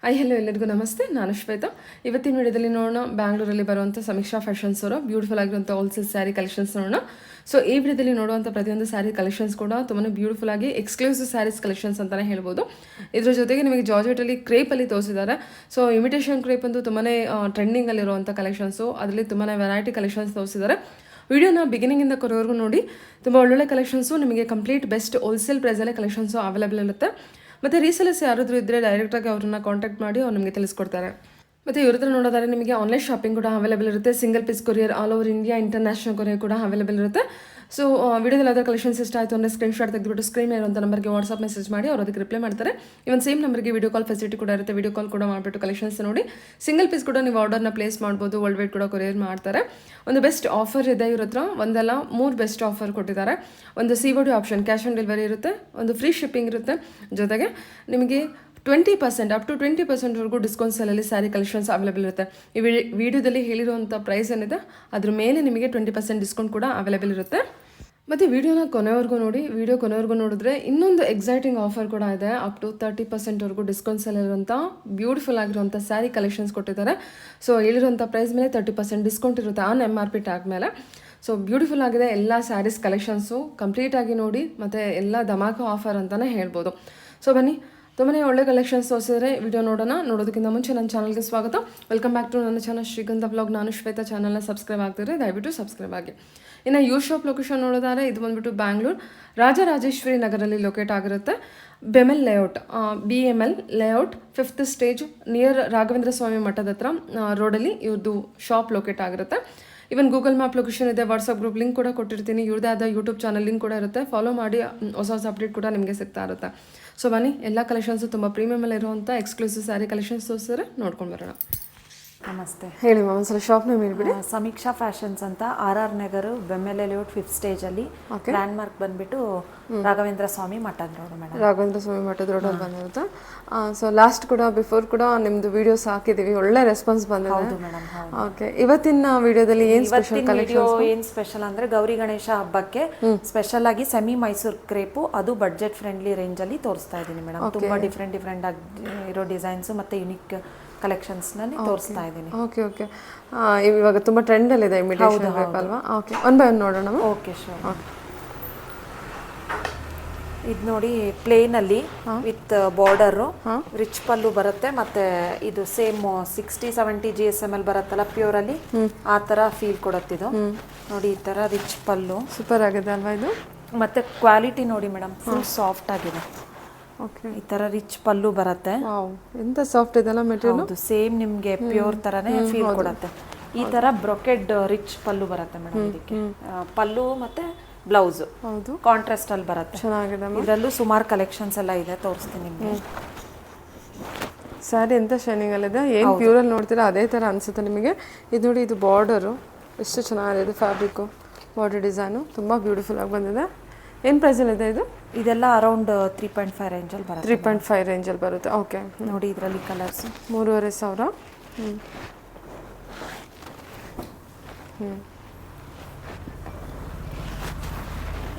Hi hello ಎಲ್ಲರಿಗೂ ನಮಸ್ತೆ, ನಾನು ಶ್ವೇತಾ. ಇವತ್ತಿನ ವಿಡಿಯೋದಲ್ಲಿ ನೋಡೋಣ ಬ್ಯಾಂಗ್ಳೂರಲ್ಲಿ ಬರುವಂಥ ಸಮೀಕ್ಷಾ ಫ್ಯಾಷನ್ಸ್ ಅವರ ಬ್ಯೂಟಿಫುಲ್ ಆಗಿರುವಂಥ ಹೋಲ್ಸೇಲ್ ಸ್ಯಾರಿ ಕಲೆಕ್ಷನ್ಸ್ ನೋಡೋಣ. ಸೊ ಈ ವಿಡಿಯೋದಲ್ಲಿ ನೋಡುವಂಥ ಪ್ರತಿಯೊಂದು ಸ್ಯಾರಿ ಕಲೆಕ್ಷನ್ಸ್ ಕೂಡ ತುಂಬಾ ಬ್ಯೂಟಿಫುಲ್ ಆಗಿ ಎಕ್ಸ್ಕ್ಲೂಸಿವ್ ಸ್ಯಾರೀಸ್ ಕಲೆಕ್ಷನ್ಸ್ ಅಂತಲೇ ಹೇಳ್ಬೋದು. ಇದ್ರ ಜೊತೆಗೆ ನಿಮಗೆ ಜಾರ್ಜೆಟಲ್ಲಿ ಕ್ರೇಪಲ್ಲಿ ತೋರಿಸಿದ್ದಾರೆ. ಸೊ ಇಮಿಟೇಷನ್ ಕ್ರೇಪ್ ಅಂತೂ ತುಂಬಾ ಟ್ರೆಂಡಿಂಗಲ್ಲಿರುವಂಥ ಕಲೆಕ್ಷನ್ಸು, ಅದರಲ್ಲಿ ತುಂಬಾ ವೆರೈಟಿ ಕಲೆಕ್ಷನ್ಸ್ ತೋರಿಸಿದ್ದಾರೆ. ವಿಡಿಯೋನ ಬಿಗಿನಿಂಗಿಂದ ಕೊರೋವರೆಗೂ ನೋಡಿ. ತುಂಬ ಒಳ್ಳೊಳ್ಳೆ ಕಲೆಕ್ಷನ್ಸು, ನಿಮಗೆ ಕಂಪ್ಲೀಟ್ ಬೆಸ್ಟ್ ಹೋಲ್ಸೇಲ್ ಪ್ರೈಸಲ್ಲೇ ಕಲೆಕ್ಷನ್ಸು ಅವೈಲೇಬಲ್ ಇರುತ್ತೆ. ಮತ್ತು ರೀಸೆಲರ್ಸ್ ಯಾರಾದರೂ ಇದ್ದರೆ ಡೈರೆಕ್ಟಾಗಿ ಅವ್ರನ್ನ ಕಾಂಟ್ಯಾಕ್ಟ್ ಮಾಡಿ ಅವ್ರು ನಿಮಗೆ ತಿಳಿಸ್ಕೊಡ್ತಾರೆ. ಮತ್ತು ಇವ್ರ ಹತ್ರ ನೋಡೋದಾದ್ರೆ ನಿಮಗೆ ಆನ್ಲೈನ್ ಶಾಪಿಂಗ್ ಕೂಡ ಅವೈಲೇಬಲ್ ಇರುತ್ತೆ. Single piece courier all over India, international courier ಕೂಡ ಅವೈಲೇಬಲ್ ಇರುತ್ತೆ. ಸೊ ವಿಡಿಯೋದಲ್ಲಿ ಅದರ ಕಲೆಕ್ಷನ್ಸ್ ಇಷ್ಟ ಆಯಿತು ಅಂದರೆ ಸ್ಕ್ರೀನ್ಶಾಟ್ ತೆಗೆದುಬಿಟ್ಟು ಸ್ಕ್ರೀನ್ ಇರುವಂಥ ನಂಬರ್ಗೆ ವಾಟ್ಸಪ್ ಮೆಸೇಜ್ ಮಾಡಿ ಅವ್ರು ಅದಕ್ಕೆ ರಿಪ್ಲೈ ಮಾಡ್ತಾರೆ. ಇವನ್ ಸೇಮ್ ನಂಬರ್ಗೆ ವಿಡಿಯೋ ಕಾಲ್ ಫೆಸಿಲಿಟಿ ಕೂಡ ಇರುತ್ತೆ. ವಿಡಿಯೋ ಕಾಲ್ ಕೂಡ ಮಾಡಿಬಿಟ್ಟು ಕಲೆಕ್ಷನ್ಸ್ ನೋಡಿ ಸಿಂಗಲ್ ಪೀಸ್ ಕೂಡ ನೀವು ಆರ್ಡರ್ನ ಪ್ಲೇಸ್ ಮಾಡ್ಬೋದು. ವರ್ಲ್ಡ್ ವೈಡ್ ಕೂಡ ಕೊರಿಯರ್ ಮಾಡ್ತಾರೆ. ಒಂದು ಬೆಸ್ಟ್ ಆಫರ್ ಇದೆ ಇವ್ರ ಹತ್ರ, ಒಂದಲ್ಲ 3 ಬೆಸ್ಟ್ ಆಫರ್ ಕೊಟ್ಟಿದ್ದಾರೆ. ಒಂದು COD option, cash on delivery ಇರುತ್ತೆ, ಒಂದು ಫ್ರೀ ಶಿಪ್ಪಿಂಗ್ ಇರುತ್ತೆ, ಜೊತೆಗೆ ನಿಮಗೆ 20% ಅಪ್ ಟು 20%ವರೆಗೂ ಡಿಸ್ಕೌಂಟ್ ಸೆಲಲ್ಲಿ ಸ್ಯಾರಿ ಕಲೆಕ್ಷನ್ಸ್ ಅವೈಲೇಬಲ್ ಇರುತ್ತೆ. ಈ ವಿಡಿಯೋದಲ್ಲಿ ಹೇಳಿರುವಂಥ ಪ್ರೈಸ್ ಏನಿದೆ ಅದ್ರ ಮೇಲೆ ನಿಮಗೆ 20% ಡಿಸ್ಕೌಂಟ್ ಕೂಡ ಅವೈಲೇಬಲ್ ಇರುತ್ತೆ. ಮತ್ತು ವಿಡಿಯೋನ ಕೊನೆವರೆಗೂ ನೋಡಿ. ವಿಡಿಯೋ ಕೊನೆವರೆಗೂ ನೋಡಿದ್ರೆ ಇನ್ನೊಂದು ಎಕ್ಸೈಟಿಂಗ್ ಆಫರ್ ಕೂಡ ಇದೆ. ಅಪ್ ಟು 30%ವರೆಗೂ ಡಿಸ್ಕೌಂಟ್ ಸೆಲ್ಲಿರುವಂಥ ಬ್ಯೂಟಿಫುಲ್ ಆಗಿರುವಂಥ ಸ್ಯಾರಿ ಕಲೆಕ್ಷನ್ಸ್ ಕೊಟ್ಟಿದ್ದಾರೆ. ಸೊ ಹೇಳಿರುವಂಥ ಪ್ರೈಸ್ ಮೇಲೆ 30% ಡಿಸ್ಕೌಂಟ್ ಇರುತ್ತೆ ಆನ್ MRP ಟ್ಯಾಗ್ ಮೇಲೆ. ಸೊ ಬ್ಯೂಟಿಫುಲ್ ಆಗಿದೆ ಎಲ್ಲ ಸ್ಯಾರೀಸ್ ಕಲೆಕ್ಷನ್ಸು, ಕಂಪ್ಲೀಟಾಗಿ ನೋಡಿ. ಮತ್ತು ಎಲ್ಲ ಧಮಾಕ ಆಫರ್ ಅಂತಲೇ ಹೇಳ್ಬೋದು. ಸೊ ಬನ್ನಿ, ತುಂಬಾ ಒಳ್ಳೆ ಕಲೆಕ್ಷನ್ಸ್ ತೋರಿಸಿದರೆ ವಿಡಿಯೋ ನೋಡೋಣ. ನೋಡೋದಕ್ಕಿಂತ ಮುಂಚೆ ನನ್ನ ಚಾನಲ್ಗೆ ಸ್ವಾಗತ. ವೆಲ್ಕಮ್ ಬ್ಯಾಕ್ ಟು ನನ್ನ ಚಾನಲ್ ಶ್ರೀಗಂಧ ಬ್ಲಾಗ್. ನಾನು ಶ್ವೇತಾ. ಚಾನಲ್ನ ಸಬ್ಸ್ಕ್ರೈಬ್ ಆಗ್ತಿದ್ರೆ ದಯವಿಟ್ಟು ಸಬ್ಸ್ಕ್ರೈಬ್ ಆಗಿ. ಇನ್ನು ಯೂ ಶಾಪ್ ಲೊಕೇಶನ್ ನೋಡೋದಾದ್ರೆ ಇದು ಬಂದುಬಿಟ್ಟು ಬ್ಯಾಂಗ್ಳೂರು ರಾಜರಾಜೇಶ್ವರಿ ನಗರಲ್ಲಿ ಲೊಕೇಟ್ ಆಗಿರುತ್ತೆ. BEML layout, BML layout 5th stage near Raghavendra Swami ಮಠದ ಹತ್ರ ರೋಡಲ್ಲಿ ಇವ್ರದ್ದು ಶಾಪ್ ಲೊಕೇಟ್ ಆಗಿರುತ್ತೆ. ಇವನ್ ಗೂಗಲ್ ಮ್ಯಾಪ್ ಲೊಕೇಶನ್ ಇದೆ, ವಾಟ್ಸಪ್ ಗ್ರೂಪ್ ಲಿಂಕ್ ಕೂಡ ಕೊಟ್ಟಿರ್ತೀನಿ. ಇವ್ರದೇ ಆದ ಯೂಟ್ಯೂಬ್ ಚಾನಲ್ ಲಿಂಕ್ ಕೂಡ ಇರುತ್ತೆ. ಫಾಲೋ ಮಾಡಿ, ಹೊಸ ಅಪ್ಡೇಟ್ ಕೂಡ ನಿಮಗೆ ಸಿಗ್ತಾ ಇರುತ್ತೆ. ಸೊ ಬನ್ನಿ, ಎಲ್ಲ ಕಲೆಕ್ಷನ್ಸು ತುಂಬ ಪ್ರೀಮಿಯಮಲ್ಲಿ ಇರುವಂಥ ಎಕ್ಸ್ಕ್ಲೂಸಿವ್ ಸ್ಯಾರಿ ಕಲೆಕ್ಷನ್ಸ್ ತೋರಿಸಿದ್ರೆ ನೋಡ್ಕೊಂಡು ಬರೋಣ. ನಮಸ್ತೆ. ಹೇಳಿ ಮ್ಯಾಮ್, ಒಂದ್ಸಲ ಶಾಪ್ ನೇಮ್ ಹೇಳ್ಬಿಡಿ. ಸಮೀಕ್ಷಾ ಫ್ಯಾಷನ್ಸ್ ಅಂತ, RR ನಗರು, ಬೆಮ್ಮೆಲೆ ಲೇಔಟ್ 5th ಸ್ಟೇಜಲ್ಲಿ. ಲ್ಯಾಂಡ್ ಮಾರ್ಕ್ ಬಂದ್ಬಿಟ್ಟು ರಾಘವೇಂದ್ರ ಸ್ವಾಮಿ ಮಠದ ರೋಡ್ ಮೇಡಮ್. ರಾಘವೇಂದ್ರ ಸ್ವಾಮಿ ಮಠದ ರೋಡಲ್ಲಿ ಬಂದಿರುತ್ತೆ. ಸೊ ಲಾಸ್ಟ್ ಕೂಡ ಬಿಫೋರ್ ಕೂಡ ನಿಮ್ದು ವಿಡಿಯೋಸ್ ಹಾಕಿದ್ದೀವಿ, ಒಳ್ಳೆ ರೆಸ್ಪಾನ್ಸ್ ಬಂದಿದೆ. ಹೌದು ಮೇಡಮ್. ಓಕೆ, ಇವತ್ತಿನ ವಿಡಿಯೋದಲ್ಲಿ ಏನು ಸ್ಪೆಷಲ್ ಕಲೆಕ್ಷನ್ಸ್? ಏನು ಸ್ಪೆಷಲ್ ಅಂದ್ರೆ ಗೌರಿ ಗಣೇಶ ಹಬ್ಬಕ್ಕೆ ಸ್ಪೆಷಲ್ ಆಗಿ ಸೆಮಿ ಮೈಸೂರ್ ಕ್ರೇಪು, ಅದು ಬಡ್ಜೆಟ್ ಫ್ರೆಂಡ್ಲಿ ರೇಂಜ್ ಅಲ್ಲಿ ತೋರಿಸ್ತಾ ಇದ್ದೀನಿ ಮೇಡಮ್. ತುಂಬಾ ಡಿಫ್ರೆಂಟ್ ಆಗಿ ಇರೋ ಡಿಸೈನ್ಸ್ ಮತ್ತೆ ಯುನಿಕ್ ಕಲೆಕ್ಷನ್ಸ್ನಲ್ಲಿ ತೋರಿಸ್ತಾ ಇದ್ದೀನಿ. ಓಕೆ ಓಕೆ, ಇವಾಗ ತುಂಬ ಟ್ರೆಂಡಲ್ಲಿದೆ ಇಮಿಟೇಷನ್ ಬೇಕಲ್ವಾ? ಓಕೆ, ಒನ್ ಬೈ ಒನ್ ನೋಡೋಣ. Okay sure. ಇದು ನೋಡಿ, ಪ್ಲೇನಲ್ಲಿ ವಿತ್ ಬಾರ್ಡರು, ರಿಚ್ ಪಲ್ಲು ಬರುತ್ತೆ. ಮತ್ತೆ ಇದು ಸೇಮ್ 60-70 GSM ಬರುತ್ತಲ್ಲ ಪ್ಯೂರ್ ಅಲ್ಲಿ, ಆ ತರ ಫೀಲ್ ಕೊಡುತ್ತಿದ್ದು. ನೋಡಿ, ಈ ತರ ರಿಚ್ ಪಲ್ಲು ಸೂಪರ್ ಆಗಿದೆ ಅಲ್ವಾ ಇದು? ಮತ್ತೆ ಕ್ವಾಲಿಟಿ ನೋಡಿ ಮೇಡಮ್, ಫುಲ್ ಸಾಫ್ಟ್ ಆಗಿದೆ. ಓಕೆ, ಈ ತರ ರಿಚ್ ಪಲ್ಲು ಬರುತ್ತೆ. ಎಂತ ಸಾಫ್ಟ್ ಇದೆಲ್ಲ ಮೆಟೀರಿಯಲ್. ಹೌದು, ಸೇಮ್ ನಿಮ್ಗೆ ಪ್ಯೂರ್ ತರನೇ ಫೀಲ್ ಕೊಡುತ್ತೆ. ಈ ತರ ಬ್ರೊಕೆಡ್ ರಿಚ್ ಪಲ್ಲು ಬರುತ್ತೆ ಮೇಡಮ್. ಇದಕ್ಕೆ ಪಲ್ಲು ಮತ್ತೆ ಬ್ಲೌಸ್ ಹೌದು ಕಾಂಟ್ರಾಸ್ಟ್ ಅಲ್ಲಿ ಬರುತ್ತೆ. ಚೆನ್ನಾಗಿದೆ. ಇದರಲ್ಲೂ ಸುಮಾರು ಕಲೆಕ್ಷನ್ಸ್ ಎಲ್ಲ ಇದೆ, ತೋರಿಸ್ತೀನಿ ನಿಮಗೆ. ಸ್ಯಾರಿ ಎಂತ ಶೈನಿಂಗ್ ಅಲ್ಲಿದೆ, ಏನು ಪ್ಯೂರಲ್ಲಿ ನೋಡ್ತೀರಾ ಅದೇ ಥರ ಅನಿಸುತ್ತೆ ನಿಮಗೆ. ಇದು ನೋಡಿ, ಇದು ಬಾರ್ಡರು ಎಷ್ಟು ಚೆನ್ನಾಗಿದೆ. ಇದು ಫ್ಯಾಬ್ರಿಕ್ಕು, ಬಾರ್ಡರ್ ಡಿಸೈನು ತುಂಬ ಬ್ಯೂಟಿಫುಲ್ ಆಗಿ ಬಂದಿದೆ. ಏನು ಪ್ರೈಸಲ್ಲಿದೆ ಇದು? ಇದೆಲ್ಲ ಅರೌಂಡ್ 3.5 ರೇಂಜಲ್ಲಿ ಬರುತ್ತೆ. 3.5 ರೇಂಜಲ್ಲಿ ಬರುತ್ತೆ. ಓಕೆ, ನೋಡಿ ಇದರಲ್ಲಿ ಕಲರ್ಸ್ 3,500.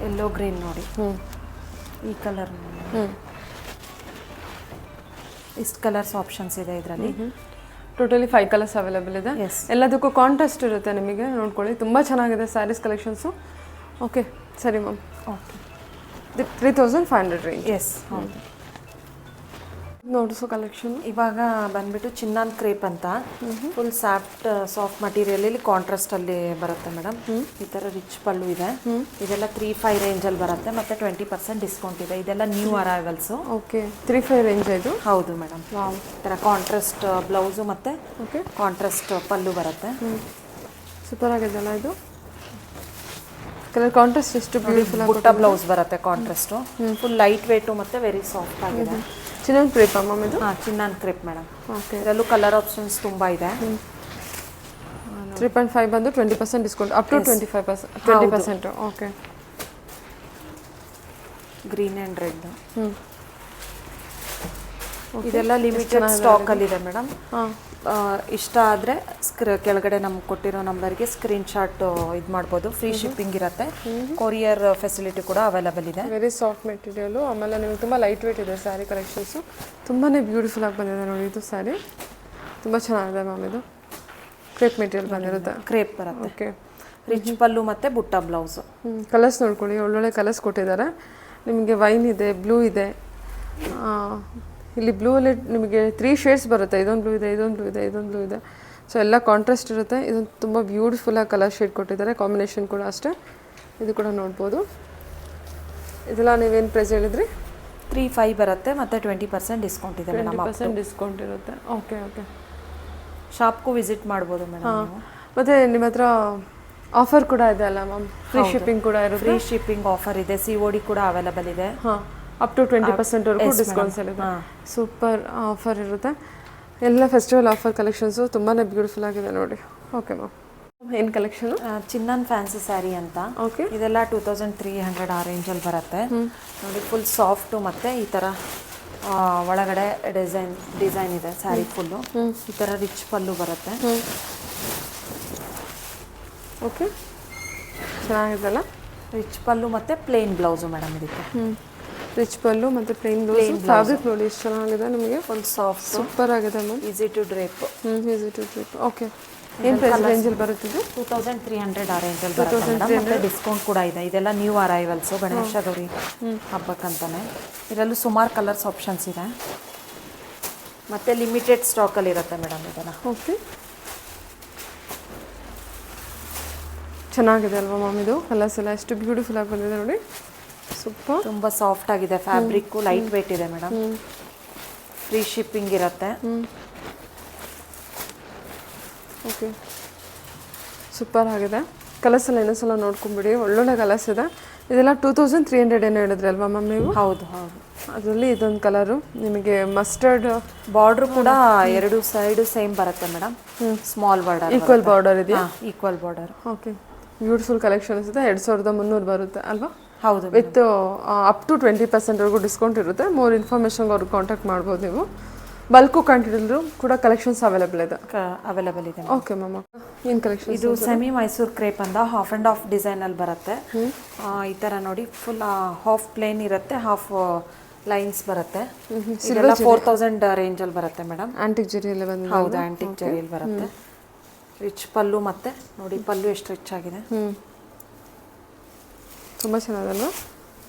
ಎಲ್ಲೋ ಗ್ರೀನ್ ನೋಡಿ, ಈ ಕಲರ್. ಇಷ್ಟು ಕಲರ್ಸ್ ಆಪ್ಷನ್ಸ್ ಇದೆ ಇದರಲ್ಲಿ. ಟೋಟಲಿ 5 ಕಲರ್ಸ್ ಅವೈಲೇಬಲ್ ಇದೆ. ಎಲ್ಲದಕ್ಕೂ ಕಾಂಟ್ರಾಸ್ಟ್ ಇರುತ್ತೆ ನಿಮಗೆ, ನೋಡ್ಕೊಳ್ಳಿ. ತುಂಬ ಚೆನ್ನಾಗಿದೆ ಸ್ಯಾರೀಸ್ ಕಲೆಕ್ಷನ್ಸು. ಓಕೆ ಸರಿ ಮ್ಯಾಮ್. Okay, 3,500 range. ಎಸ್, ಹೌದು. ನೋಡಿಸೋ ಕಲೆಕ್ಷನ್ ಇವಾಗ ಬಂದ್ಬಿಟ್ಟು ಚಿನ್ನಾನ್ ಕ್ರೇಪ್ ಅಂತ, ಫುಲ್ ಸಾಫ್ಟ್ ಮಟೀರಿಯಲ್ ಇಲ್ಲಿ ಕಾಂಟ್ರಾಸ್ಟ್ ಅಲ್ಲಿ ಬರುತ್ತೆ ಮೇಡಮ್. ಈ ತರ ರಿಚ್ ಪಲ್ಲು ಇದೆ. ಇದೆಲ್ಲ 3.5 ರೇಂಜ್ ಅಲ್ಲಿ ಬರುತ್ತೆ. ಮತ್ತೆ 20% ಡಿಸ್ಕೌಂಟ್ ಇದೆ. ಇದೆಲ್ಲ ನ್ಯೂ ಅರೈವಲ್ಸ್. ಓಕೆ, 3.5 ರೇಂಜ್ ಇದು? ಹೌದು ಮೇಡಮ್. ಈ ತರ ಕಾಂಟ್ರಾಸ್ಟ್ ಬ್ಲೌಸು ಮತ್ತೆ ಕಾಂಟ್ರಾಸ್ಟ್ ಪಲ್ಲು ಬರುತ್ತೆ. ಸೂಪರ್ ಆಗಿದೆಲ್ಲ ಇದು. ಕಲರ್ ಕಾಂಟ್ರಾಸ್ಟ್ ಎಷ್ಟು ಬ್ಯೂಟಿಫುಲ್. ಬುಟ್ಟ ಬ್ಲೌಸ್ ಬರುತ್ತೆ ಕಾಂಟ್ರಾಸ್ಟ್. ಫುಲ್ ಲೈಟ್ ವೇಟು ಮತ್ತೆ ವೆರಿ ಸಾಫ್ಟ್ ಆಗಿದೆ. ಚಿನ್ನಾನ್ ಕ್ರೇಪ್ ಅಮ್ಮ ಇದು? ಹಾಂ, ಚಿನ್ನಾನ್ ಕ್ರೇಪ್ ಮೇಡಮ್. ಓಕೆ, ಇದರಲ್ಲೂ ಕಲರ್ ಆಪ್ಷನ್ಸ್ ತುಂಬ ಇದೆ. 3.5 ಬಂದು 20% discount, up to 20%. Okay, green and red. ಇದೆಲ್ಲ ಲಿಮಿಟೆಡ್ ಸ್ಟಾಕಲ್ಲಿ ಇದೆ ಮೇಡಮ್. ಇಷ್ಟ ಆದರೆ ಕೆಳಗಡೆ ನಮ್ಗೆ ಕೊಟ್ಟಿರೋ ನಂಬರ್ಗೆ ಸ್ಕ್ರೀನ್ಶಾಟ್ ಇದು ಮಾಡ್ಬೋದು. ಫ್ರೀ ಶಿಪ್ಪಿಂಗ್ ಇರುತ್ತೆ. ಕೊರಿಯರ್ ಫೆಸಿಲಿಟಿ ಕೂಡ ಅವೈಲಬಲ್ ಇದೆ. Very soft material. ಆಮೇಲೆ ನಿಮಗೆ ತುಂಬ ಲೈಟ್ ವೇಟ್ ಇದೆ ಸ್ಯಾರಿ ಕಲೆಕ್ಷನ್ಸು. ತುಂಬಾ ಬ್ಯೂಟಿಫುಲ್ ಆಗಿ ಬಂದಿದೆ ನೋಡಿ. ಇದು ಸ್ಯಾರಿ ತುಂಬ ಚೆನ್ನಾಗಿದೆ ಮ್ಯಾಮ್. ಇದು ಕ್ರೇಪ್ ಮೆಟೀರಿಯಲ್ ಬಂದಿರುತ್ತೆ. ಕ್ರೇಪ್ ಬರುತ್ತೆ. ಓಕೆ. ರಿಚ್ ಪಲ್ಲು ಮತ್ತು ಬುಟ್ಟ ಬ್ಲೌಸು. ಕಲರ್ಸ್ ನೋಡ್ಕೊಳ್ಳಿ, ಒಳ್ಳೊಳ್ಳೆ ಕಲರ್ಸ್ ಕೊಟ್ಟಿದ್ದಾರೆ ನಿಮಗೆ. ವೈನ್ ಇದೆ, ಬ್ಲೂ ಇದೆ. ಇಲ್ಲಿ ಬ್ಲೂ ಅಲ್ಲಿ ನಿಮಗೆ 3 ಶೇಡ್ಸ್ ಬರುತ್ತೆ. ಇದೊಂದು ಬ್ಲೂ ಇದೆ, ಇದೊಂದು ಬ್ಲೂ ಇದೆ, ಇದೊಂದು ಬ್ಲೂ ಇದೆ. ಸೊ ಎಲ್ಲ ಕಾಂಟ್ರಾಸ್ಟ್ ಇರುತ್ತೆ. ಇದೊಂದು ತುಂಬ ಬ್ಯೂಟಿಫುಲ್ಲಾಗಿ ಕಲರ್ ಶೇಡ್ ಕೊಟ್ಟಿದ್ದಾರೆ. ಕಾಂಬಿನೇಷನ್ ಕೂಡ ಅಷ್ಟೇ. ಇದು ಕೂಡ ನೋಡ್ಬೋದು. ಇದೆಲ್ಲ ನೀವೇನು ಪ್ರೈಸ್ ಹೇಳಿದ್ರಿ? 3,500 ಬರುತ್ತೆ ಮತ್ತು 20% ಡಿಸ್ಕೌಂಟ್ ಇದೆ ಮೇಡಮ್. 20% ಡಿಸ್ಕೌಂಟ್ ಇರುತ್ತೆ. Okay okay. ಶಾಪ್ಗೂ ವಿಸಿಟ್ ಮಾಡ್ಬೋದು ಮೇಡಮ್. ಮತ್ತು ನಿಮ್ಮ ಹತ್ರ ಆಫರ್ ಕೂಡ ಇದೆ ಅಲ್ಲ ಮ್ಯಾಮ್? ಫ್ರೀ ಶಿಪ್ಪಿಂಗ್ ಕೂಡ ಇರುತ್ತೆ. ಫ್ರೀ ಶಿಪ್ಪಿಂಗ್ ಆಫರ್ ಇದೆ. COD ಕೂಡ ಅವೈಲಬಲ್ ಇದೆ. ಹಾಂ, ಅಪ್ ಟು 20%ವರೆಗೂ ಡಿಸ್ಕೌಂಟ್ಸ್ ಇದೆ. ಸೂಪರ್ ಆಫರ್ ಇರುತ್ತೆ. ಎಲ್ಲ ಫೆಸ್ಟಿವಲ್ ಆಫರ್ ಕಲೆಕ್ಷನ್ಸು ತುಂಬಾ ಬ್ಯೂಟಿಫುಲ್ ಆಗಿದೆ ನೋಡಿ. ಓಕೆ ಮ್ಯಾಮ್, ಏನು ಕಲೆಕ್ಷನು? ಚಿನ್ನನ್ ಫ್ಯಾನ್ಸಿ ಸ್ಯಾರಿ ಅಂತ. ಓಕೆ. ಇದೆಲ್ಲ 2300 ಆ ರೇಂಜಲ್ಲಿ ಬರುತ್ತೆ ನೋಡಿ. ಫುಲ್ ಸಾಫ್ಟು ಮತ್ತು ಈ ಥರ ಒಳಗಡೆ ಡಿಸೈನ್ ಇದೆ ಸ್ಯಾರಿ ಫುಲ್ಲು. ಈ ಥರ ರಿಚ್ ಪಲ್ಲು ಬರುತ್ತೆ. ಓಕೆ, ಚೆನ್ನಾಗಿದೆಲ್ಲ. ರಿಚ್ ಪಲ್ಲು ಮತ್ತು ಪ್ಲೇನ್ ಬ್ಲೌಸು ಮೇಡಮ್ ಇದಕ್ಕೆ. ರಿಚ್ ಪಲ್ಲು ಮತ್ತು ಪ್ಲೇನ್ ಬ್ಲೌಸ್. ಫ್ಯಾಬ್ರಿಕ್ ನೋಡಿ ಎಷ್ಟು ಚೆನ್ನಾಗಿದೆ ನಿಮಗೆ. ಫುಲ್ ಸಾಫ್ಟ್, ಸೂಪರ್ ಆಗಿದೆ ma'am. Easy to drape. Easy to drape. Okay. ಏನು ಪ್ರೈಸ್ ರೇಂಜಲ್ಲಿ ಬರುತ್ತಿದ್ದು? 2300 ಆ ರೇಂಜಲ್ಲಿ ಬರುತ್ತೆ ಮತ್ತು ಡಿಸ್ಕೌಂಟ್ ಕೂಡ ಇದೆ. ಇದೆಲ್ಲ ನ್ಯೂ ಅರೈವಲ್ಸು ಗಣೇಶ ಗೌರಿ ಹಬ್ಬಕ್ಕಂತಾನೆ. ಇದರಲ್ಲೂ ಸುಮಾರು ಕಲರ್ಸ್ ಆಪ್ಷನ್ಸ್ ಇದೆ ಮತ್ತು ಲಿಮಿಟೆಡ್ ಸ್ಟಾಕಲ್ಲಿ ಇರುತ್ತೆ ಮೇಡಮ್ ಇದನ್ನು. ಓಕೆ, ಚೆನ್ನಾಗಿದೆ ಅಲ್ವಾ ಮ್ಯಾಮ್? ಇದು ಕಲರ್ಸ್ ಎಲ್ಲ ಎಷ್ಟು ಬ್ಯೂಟಿಫುಲ್ ಆಗಿ ಬಂದಿದೆ ನೋಡಿ. ಸೂಪರ್. ತುಂಬ ಸಾಫ್ಟ್ ಆಗಿದೆ. ಫ್ಯಾಬ್ರಿಕ್ಕು ಲೈಟ್ ವೇಟ್ ಇದೆ ಮೇಡಮ್. ಫ್ರೀ ಶಿಪ್ಪಿಂಗ್ ಇರುತ್ತೆ. ಓಕೆ, ಸೂಪರ್ ಆಗಿದೆ. ಕಲರ್ಸ್ ಎಲ್ಲ ಇನ್ನೊಂದ್ಸಲ ನೋಡ್ಕೊಂಬಿಡಿ. ಒಳ್ಳೊಳ್ಳೆ ಕಲರ್ಸ್ ಇದೆ. ಇದೆಲ್ಲ 2300 ಏನೋ ಹೇಳಿದ್ರಿ ಅಲ್ವಾ ಮ್ಯಾಮ್ ನೀವು? ಹೌದು ಹೌದು. ಅದರಲ್ಲಿ ಇದೊಂದು ಕಲರು ನಿಮಗೆ ಮಸ್ಟರ್ಡ್. ಬಾರ್ಡ್ರು ಕೂಡ 2 ಸೈಡು ಸೇಮ್ ಬರುತ್ತೆ madam. Small border, equal border ಇದೆಯಾ? Equal border. Okay, beautiful collections ಇದೆ. 2300 ಬರುತ್ತೆ ಅಲ್ವಾ? ಹೌದು. ವಿತ್ ಅಪ್ ಟು 20%ವರೆಗೂ ಡಿಸ್ಕೌಂಟ್ ಇರುತ್ತೆ. ಮೋರ್ ಇನ್ಫಾರ್ಮೇಷನ್ಗೆ ಅವ್ರಿಗೆ ಕಾಂಟ್ಯಾಕ್ಟ್ ಮಾಡ್ಬೋದು ನೀವು. ಬಲ್ಕು ಕ್ವಾಂಟಿಟಿಲೂ ಕೂಡ ಕಲೆಕ್ಷನ್ಸ್ ಅವೈಲೇಬಲ್ ಇದೆ. ಅವೈಲೇಬಲ್ ಇದೆ. ಓಕೆ ಮ್ಯಾಮ್, ಏನು ಕಲೆಕ್ಷನ್? ಇದು ಸೆಮಿ ಮೈಸೂರು ಕ್ರೇಪ್ ಅಂತ ಹಾಫ್ ಆ್ಯಂಡ್ ಹಾಫ್ ಡಿಸೈನಲ್ಲಿ ಬರುತ್ತೆ. ಈ ಥರ ನೋಡಿ, ಫುಲ್ ಹಾಫ್ ಪ್ಲೇನ್ ಇರುತ್ತೆ, ಹಾಫ್ ಲೈನ್ಸ್ ಬರುತ್ತೆ. ಇದೆಲ್ಲ 4000 ರೇಂಜಲ್ಲಿ ಬರುತ್ತೆ ಮೇಡಮ್. ಆಂಟಿಕ್ ಜರಿಯಲ್ಲೇ ಬಂದಿದೆ. ಹೌದು, ಆಂಟಿಕ್ ಜರಿಯಲ್ಲಿ ಬರುತ್ತೆ. ರಿಚ್ ಪಲ್ಲು ಮತ್ತು ನೋಡಿ ಪಲ್ಲು ಎಷ್ಟು ರಿಚ್ ಆಗಿದೆ. ತುಂಬ ಚೆನ್ನಾಗಲ್ವಾ?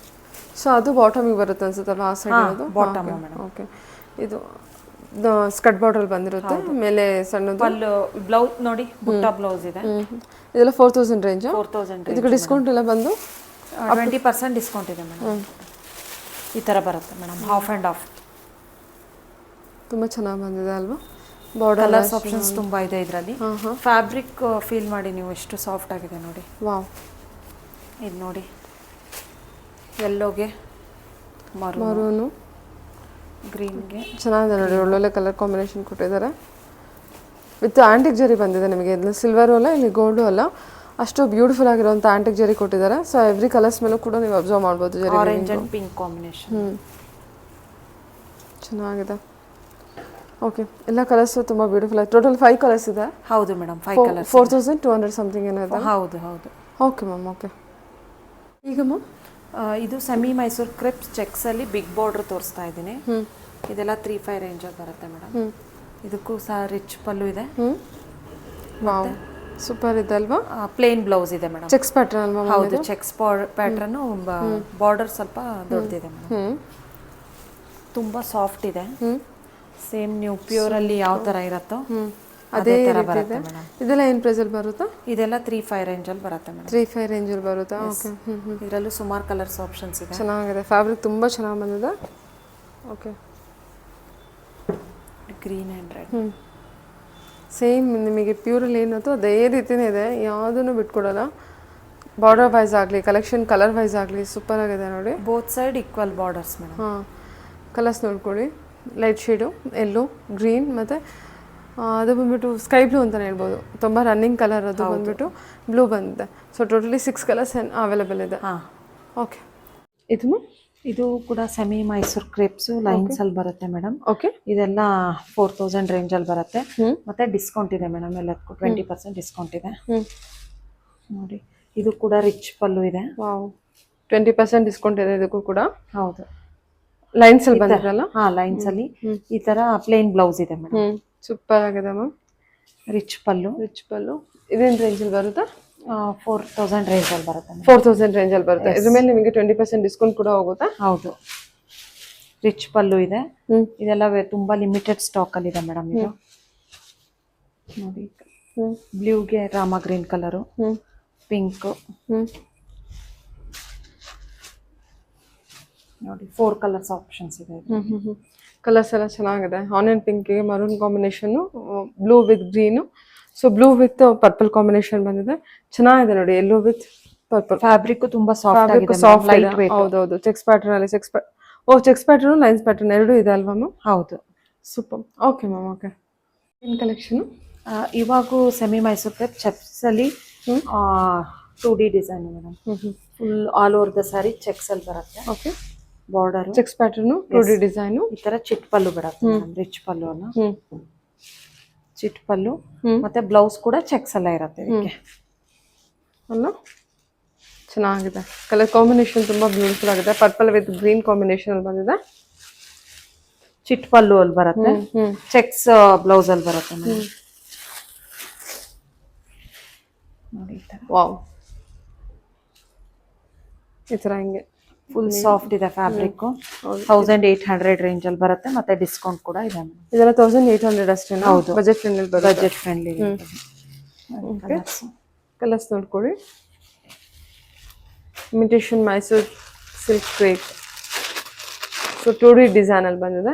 ಸೊ ಅದು ಬಾಟಮಿಗೆ ಬರುತ್ತೆ ಅನ್ಸುತ್ತಲ್ಲ ಆ ಸೈಡ್? ಅದು ಬಾಟಮ್ ಮೇಡಮ್. ಓಕೆ. ಇದು ಸ್ಕರ್ಟ್ ಬಾರ್ಡರ್ ಬಂದಿರುತ್ತೆ. ಮೇಲೆ ಸಣ್ಣದು ಪಲ್ಲು. ಬ್ಲೌಸ್ ನೋಡಿ, ಬುಟ್ಟ ಬ್ಲೌಸ್ ಇದೆ. ಇದೆಲ್ಲ 4000 ರೇಂಜ್. 4000 ಇದಕ್ಕೆ ಡಿಸ್ಕೌಂಟ್ ಎಲ್ಲ ಬಂದು 20% ಡಿಸ್ಕೌಂಟ್ ಇದೆ ಮೇಡಮ್. ಈ ಥರ ಬರುತ್ತೆ ಮೇಡಮ್, ಹಾಫ್ ಆ್ಯಂಡ್ ಹಾಫ್. ತುಂಬ ಚೆನ್ನಾಗಿ ಬಂದಿದೆ ಅಲ್ವಾ? ಬಾರ್ಡರ್ ಕಲರ್ಸ್ ಆಪ್ಷನ್ಸ್ ತುಂಬ ಇದೆ ಇದರಲ್ಲಿ. ಫ್ಯಾಬ್ರಿಕ್ ಫೀಲ್ ಮಾಡಿ ನೀವು, ಎಷ್ಟು ಸಾಫ್ಟ್ ಆಗಿದೆ ನೋಡಿ. ವಾವ್. ಇದು ನೋಡಿ, ಯೆಲ್ಲೋಗೆ ಮರೂನು, ಗ್ರೀನ್ಗೆ ಚೆನ್ನಾಗಿದೆ ನೋಡಿ. ಒಳ್ಳೊಳ್ಳೆ ಕಲರ್ ಕಾಂಬಿನೇಷನ್ ಕೊಟ್ಟಿದ್ದಾರೆ. ವಿತ್ ಆಂಟಿಕ್ ಜರಿ ಬಂದಿದೆ ನಿಮಗೆ. ಇದನ್ನ ಸಿಲ್ವರು ಅಲ್ಲ, ಇಲ್ಲಿ ಗೋಲ್ಡು ಅಲ್ಲ, ಅಷ್ಟು ಬ್ಯೂಟಿಫುಲ್ ಆಗಿರುವಂಥ ಆಂಟಿಕ್ ಜರಿ ಕೊಟ್ಟಿದ್ದಾರೆ. ಸೊ ಎವ್ರಿ ಕಲರ್ಸ್ ಮೇಲೂ ಕೂಡ ನೀವು ಅಬ್ಸರ್ವ್ ಮಾಡ್ಬೋದು. ಜರಿ ಆರೆಂಜ್ ಆ್ಯಂಡ್ ಪಿಂಕ್ ಕಾಂಬಿನೇಷನ್. ಚೆನ್ನಾಗಿದೆ. ಓಕೆ, ಎಲ್ಲ ಕಲರ್ಸು ತುಂಬ ಬ್ಯೂಟಿಫುಲ್ ಆಗಿದೆ. ಟೋಟಲ್ 5 ಕಲರ್ಸ್ ಇದೆ. ಹೌದು ಮೇಡಮ್, 5 ಕಲರ್ಸ್. 4200 ಸಮಥಿಂಗ್ ಏನಿದೆ. ಹೌದು ಹೌದು. Okay ma'am. ಓಕೆ, ಈಗ ಮ್ಯಾಮ್ ಇದು ಸೆಮಿ ಮೈಸೂರು ಕ್ರಿಪ್ಸ್ ಚೆಕ್ಸಲ್ಲಿ ಬಿಗ್ ಬಾರ್ಡ್ರ್ ತೋರಿಸ್ತಾ ಇದ್ದೀನಿ. ಇದೆಲ್ಲ 3500 ರೇಂಜಲ್ಲಿ ಬರುತ್ತೆ ಮೇಡಮ್. ಇದಕ್ಕೂ ಸಹ ರಿಚ್ ಪಲ್ಲು ಇದೆ. ವಾವ್, ಸೂಪರ್ ಇದೆ ಅಲ್ವಾ? ಪ್ಲೇನ್ ಬ್ಲೌಸ್ ಇದೆ ಮೇಡಮ್. ಚೆಕ್ಸ್ ಪ್ಯಾಟರ್ನ್ ಅಲ್ವಾ? ಹೌದು, ಚೆಕ್ಸ್ ಪ್ಯಾಟರ್ನು. ಬಾರ್ಡರ್ ಸ್ವಲ್ಪ ದೊಡ್ಡದಿದೆ ಮೇಡಮ್. ತುಂಬ ಸಾಫ್ಟ್ ಇದೆ. ಸೇಮ್ ನೀವು ಪ್ಯೂರಲ್ಲಿ ಯಾವ ಥರ ಇರುತ್ತೋ ಅದೇ ಥರ ಬರುತ್ತೆ ಮೇಡಮ್. ಇದೆಲ್ಲ ಏನು ಪ್ರೈಸಲ್ಲಿ ಬರುತ್ತಾ? ಇದೆಲ್ಲ 3500 ರೇಂಜಲ್ಲಿ ಬರುತ್ತೆ ಮೇಡಮ್. 3500 ರೇಂಜಲ್ಲಿ ಬರುತ್ತಾ? ಓಕೆ. ಇದರಲ್ಲೂ ಸುಮಾರು ಕಲರ್ಸ್ ಆಪ್ಷನ್ಸ್ ಇದೆ. ಚೆನ್ನಾಗಿದೆ. ಫ್ಯಾಬ್ರಿಕ್ ತುಂಬ ಚೆನ್ನಾಗಿ ಬಂದಿದೆ. Okay, green and red. Same ನಿಮಗೆ ಪ್ಯೂರಲ್ಲಿ ಏನಿತ್ತು ಅದೇ ರೀತಿಯೇ ಇದೆ. ಯಾವುದನ್ನು ಬಿಟ್ಕೊಡಲ್ಲ. ಬಾರ್ಡರ್ ವೈಸ್ ಆಗಲಿ, ಕಲೆಕ್ಷನ್ ಕಲರ್ ವೈಸ್ ಆಗಲಿ ಸೂಪರ್ ಆಗಿದೆ ನೋಡಿ. Both side equal borders madam. ಹಾಂ, ಕಲರ್ಸ್ ನೋಡ್ಕೊಳ್ಳಿ. ಲೈಟ್ ಶೇಡು, ಎಲ್ಲೋ, ಗ್ರೀನ್ ಮತ್ತು ಅದು ಬಂದ್ಬಿಟ್ಟು ಸ್ಕೈ ಬ್ಲೂ ಅಂತಲೇ ಹೇಳ್ಬೋದು. ತುಂಬ ರನ್ನಿಂಗ್ ಕಲರ್ ಅದು ಬಂದ್ಬಿಟ್ಟು ಬ್ಲೂ ಬಂದಿದೆ. ಸೊ ಟೋಟಲಿ 6 ಕಲರ್ಸ್ ಅವೈಲೇಬಲ್ ಇದೆ. ಹಾಂ, ಓಕೆ. ಇದು ಇದು ಕೂಡ ಸೆಮಿ ಮೈಸೂರ್ ಕ್ರೇಪ್ಸ್ ಲೈನ್ಸ್ ಅಲ್ಲಿ ಬರುತ್ತೆ ಮೇಡಮ್. ಓಕೆ. ಇದೆಲ್ಲ 4000 ರೇಂಜ್ ಅಲ್ಲಿ ಬರುತ್ತೆ. ಹ್ಮ್. ಮತ್ತೆ ಡಿಸ್ಕೌಂಟ್ ಇದೆ ಮೇಡಮ್, ಎಲ್ಲದಕ್ಕೂ 20% ಡಿಸ್ಕೌಂಟ್ ಇದೆ ಹ್ಮ್. ನೋಡಿ. ಇದು ಕೂಡ ರಿಚ್ ಪಲ್ಲು ಇದೆ. ವಾವ್, 20% ಡಿಸ್ಕೌಂಟ್ ಇದೆ ಇದಕ್ಕೂ ಕೂಡ. ಹೌದು, ಲೈನ್ಸ್ ಅಲ್ಲಿ ಬಂದಿರಲ್ಲ. ಹಾ ಲೈನ್ಸ್ ಅಲ್ಲಿ ಈ ತರ ಪ್ಲೇನ್ ಬ್ಲೌಸ್ ಇದೆ ಮೇಡಮ್. ಸೂಪರ್ ಆಗಿದೆ ಮ್ಯಾಮ್. ರಿಚ್ ಪಲ್ಲು. ರಿಚ್ ಪಲ್ಲು ಇದೇನು ರೇಂಜ್ ಅಲ್ಲಿ ಬರುತ್ತಾ? 4000 ರೇಂಜ್ ಅಲ್ಲಿ ಬರುತ್ತೆ. 4000 ರೇಂಜ್ ಅಲ್ಲಿ ಬರುತ್ತೆ. ಇದ್ರ ಮೇಲೆ ನಿಮಗೆ 20% ಡಿಸ್ಕೌಂಟ್ ಕೂಡ ಹೋಗುತ್ತಾ? ಹೌದು, ರಿಚ್ ಪಲ್ಲು ಇದೆ. ಇದೆಲ್ಲ ತುಂಬಾ ಲಿಮಿಟೆಡ್ ಸ್ಟಾಕ್ ಅಲ್ಲಿ ಇದೆ ಮೇಡಮ್. ಇದು ನೋಡಿ, ಬ್ಲೂಗೆ ರಾಮ ಗ್ರೀನ್ ಕಲರು, ಪಿಂಕ್ ನೋಡಿ, 4 ಕಲರ್ಸ್ ಆಪ್ಷನ್ಸ್ ಇದೆ. ಕಲರ್ಸ್ ಎಲ್ಲ ಚೆನ್ನಾಗಿದೆ. ಆನಿಯನ್ ಪಿಂಕ್ಗೆ maroon combination, blue with green, so blue with purple combination ಬಂದಿದೆ. ಚೆನ್ನಾಗಿದೆ ನೋಡಿ, ಎಲ್ಲೋ ವಿತ್ ಪರ್ಪಲ್. ಫ್ಯಾಬ್ರಿಕ್ ತುಂಬಾ ಸಾಫ್ಟ್ ಆಗಿದೆ, ಸಾಫ್ಟ್ ಲೈಟ್ ಇದೆ. ವೇಟ್. ಹೌದೌದು, ಚೆಕ್ಸ್ ಪ್ಯಾಟರ್ನ್ ಅಲ್ಲಿ ಚೆಕ್ಸ್ ಪ್ಯಾಟರ್ನ್, ಲೈನ್ಸ್ ಪ್ಯಾಟರ್ನ್ ಎರಡೂ ಇದೆ ಅಲ್ವಾ ಮ್ಯಾಮ್? ಹೌದು. Super. Okay ma'am. Okay, in collection ಇವಾಗೂ ಸೆಮಿ ಮೈಸೂರ್ ಕ್ರೇಪ್ ಚೆಕ್ಸ್ ಅಲ್ಲಿ 2D design madam. Full all over the sari cheques ಅಲ್ಲಿ ಬರುತ್ತೆ. Okay. Border cheques pattern, 2D design, ಈ ತರ ಚಿಟ್ ಪಲ್ಲು ಬರುತ್ತೆ ಮೇಡಮ್. ರಿಚ್ ಪಲ್ಲು ಅಲ್ಲ, ಚಿಟ್ ಪಲ್ಲು. ಮತ್ತೆ ಬ್ಲೌಸ್ ಕೂಡ ಚೆಕ್ಸ್ ಎಲ್ಲ ಇರುತ್ತೆ ಇದಕ್ಕೆ ಅಲ್ಲ. ಚೆನ್ನಾಗಿದೆ. ಕಲರ್ ಕಾಂಬಿನೇಷನ್ ತುಂಬಾ ಬ್ಯೂಟಿಫುಲ್ ಆಗಿದೆ. ಪರ್ಪಲ್ ವಿತ್ ಗ್ರೀನ್ ಕಾಂಬಿನೇಷನ್ ಅಲ್ಲಿ ಬಂದಿದೆ. ಚಿಟ್ ಪಲ್ಲು ಅಲ್ಲಿ ಬರುತ್ತೆ, ಚೆಕ್ಸ್ ಬ್ಲೌಸ್ ಅಲ್ಲಿ ಬರುತ್ತೆ ಮೇಡಮ್. ನೋಡಿ, ವಾವ್, ಈ ತರ ಹಿಂಗೆ ಫುಲ್ ಸಾಫ್ಟ್ ಇದೆ ಫ್ಯಾಬ್ರಿಕ್. 1800 ರೇಂಜ್ ಅಲ್ಲಿ ಬರುತ್ತೆ. ಮತ್ತೆ ಡಿಸ್ಕೌಂಟ್ ಕೂಡ ಇದೆ. ಇದೆಲ್ಲ 1800 ಅಷ್ಟೇ. ಹೌದು, ಬಜೆಟ್ ಫ್ರೆಂಡ್ಲಿ ಬರುತ್ತೆ. Budget friendly. ಕಲರ್ಸ್ ನೋಡ್ಕೊಳ್ಳಿ. Imitation Mysore silk crepe, so 2D design ಅಲ್ಲಿ ಬಂದಿದೆ.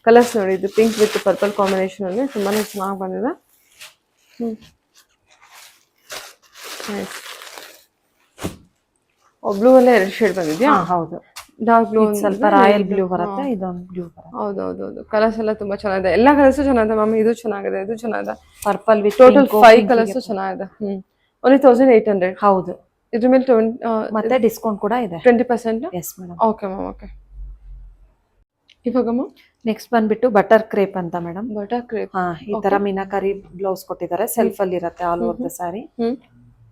ಕಲರ್ಸ್ ನೋಡಿ, ಇದು ಪಿಂಕ್ ವಿತ್ ಪರ್ಪಲ್ ಕಾಂಬಿನೇಷನ್ ಅಲ್ಲಿ ತುಂಬಾನೇ ಚೆನ್ನಾಗಿ ಬಂದಿದೆ. ಬ್ಲೂ ಅಲ್ಲೇ 2 ಶೇಡ್ ಬಂದಿದ್ಯಾ? ಹೌದು, ಡಾರ್ಕ್ ಬ್ಲೂ, ಸ್ವಲ್ಪ ರಾಯಲ್ ಬ್ಲೂ ಬರುತ್ತೆ, ಇದೊಂದು ಬ್ಲೂ ಬರುತ್ತೆ. ಹೌದೌದು, ಕಲರ್ಸ್ ಎಲ್ಲ ತುಂಬಾ ಚೆನ್ನಾಗಿದೆ. ಎಲ್ಲ ಕಲರ್ಸು ಚೆನ್ನಾಗಿದೆ ಮ್ಯಾಮ್. ಇದು ಚೆನ್ನಾಗಿದೆ, ಇದು ಚೆನ್ನಾಗಿದೆ. ಪರ್ಪಲ್ ವಿತ್ ಟೋಟಲ್ 5 ಕಲರ್ಸ್ ಚೆನ್ನಾಗಿದೆ. ಓನ್ಲಿ 1800. ಹೌದು, ಇದ್ರ ಮೇಲೆ ಮತ್ತೆ ಡಿಸ್ಕೌಂಟ್ ಕೂಡ ಇದೆ, 20%. Yes madam. Okay ma'am. Okay, ಇವಾಗ ಮ್ಯಾಮ್ ನೆಕ್ಸ್ಟ್ ಬಂದ್ಬಿಟ್ಟು ಬಟರ್ ಕ್ರೇಪ್ ಅಂತ ಮೇಡಮ್. Butter crepe. ಈ ತರ ಮೀನಾಕರಿ ಬ್ಲೌಸ್ ಕೊಟ್ಟಿದ್ದಾರೆ. ಸೆಲ್ಫ್ ಅಲ್ಲಿ ಇರುತ್ತೆ ಆಲ್ ಓವರ್ ದ ಸ್ಯಾರಿ.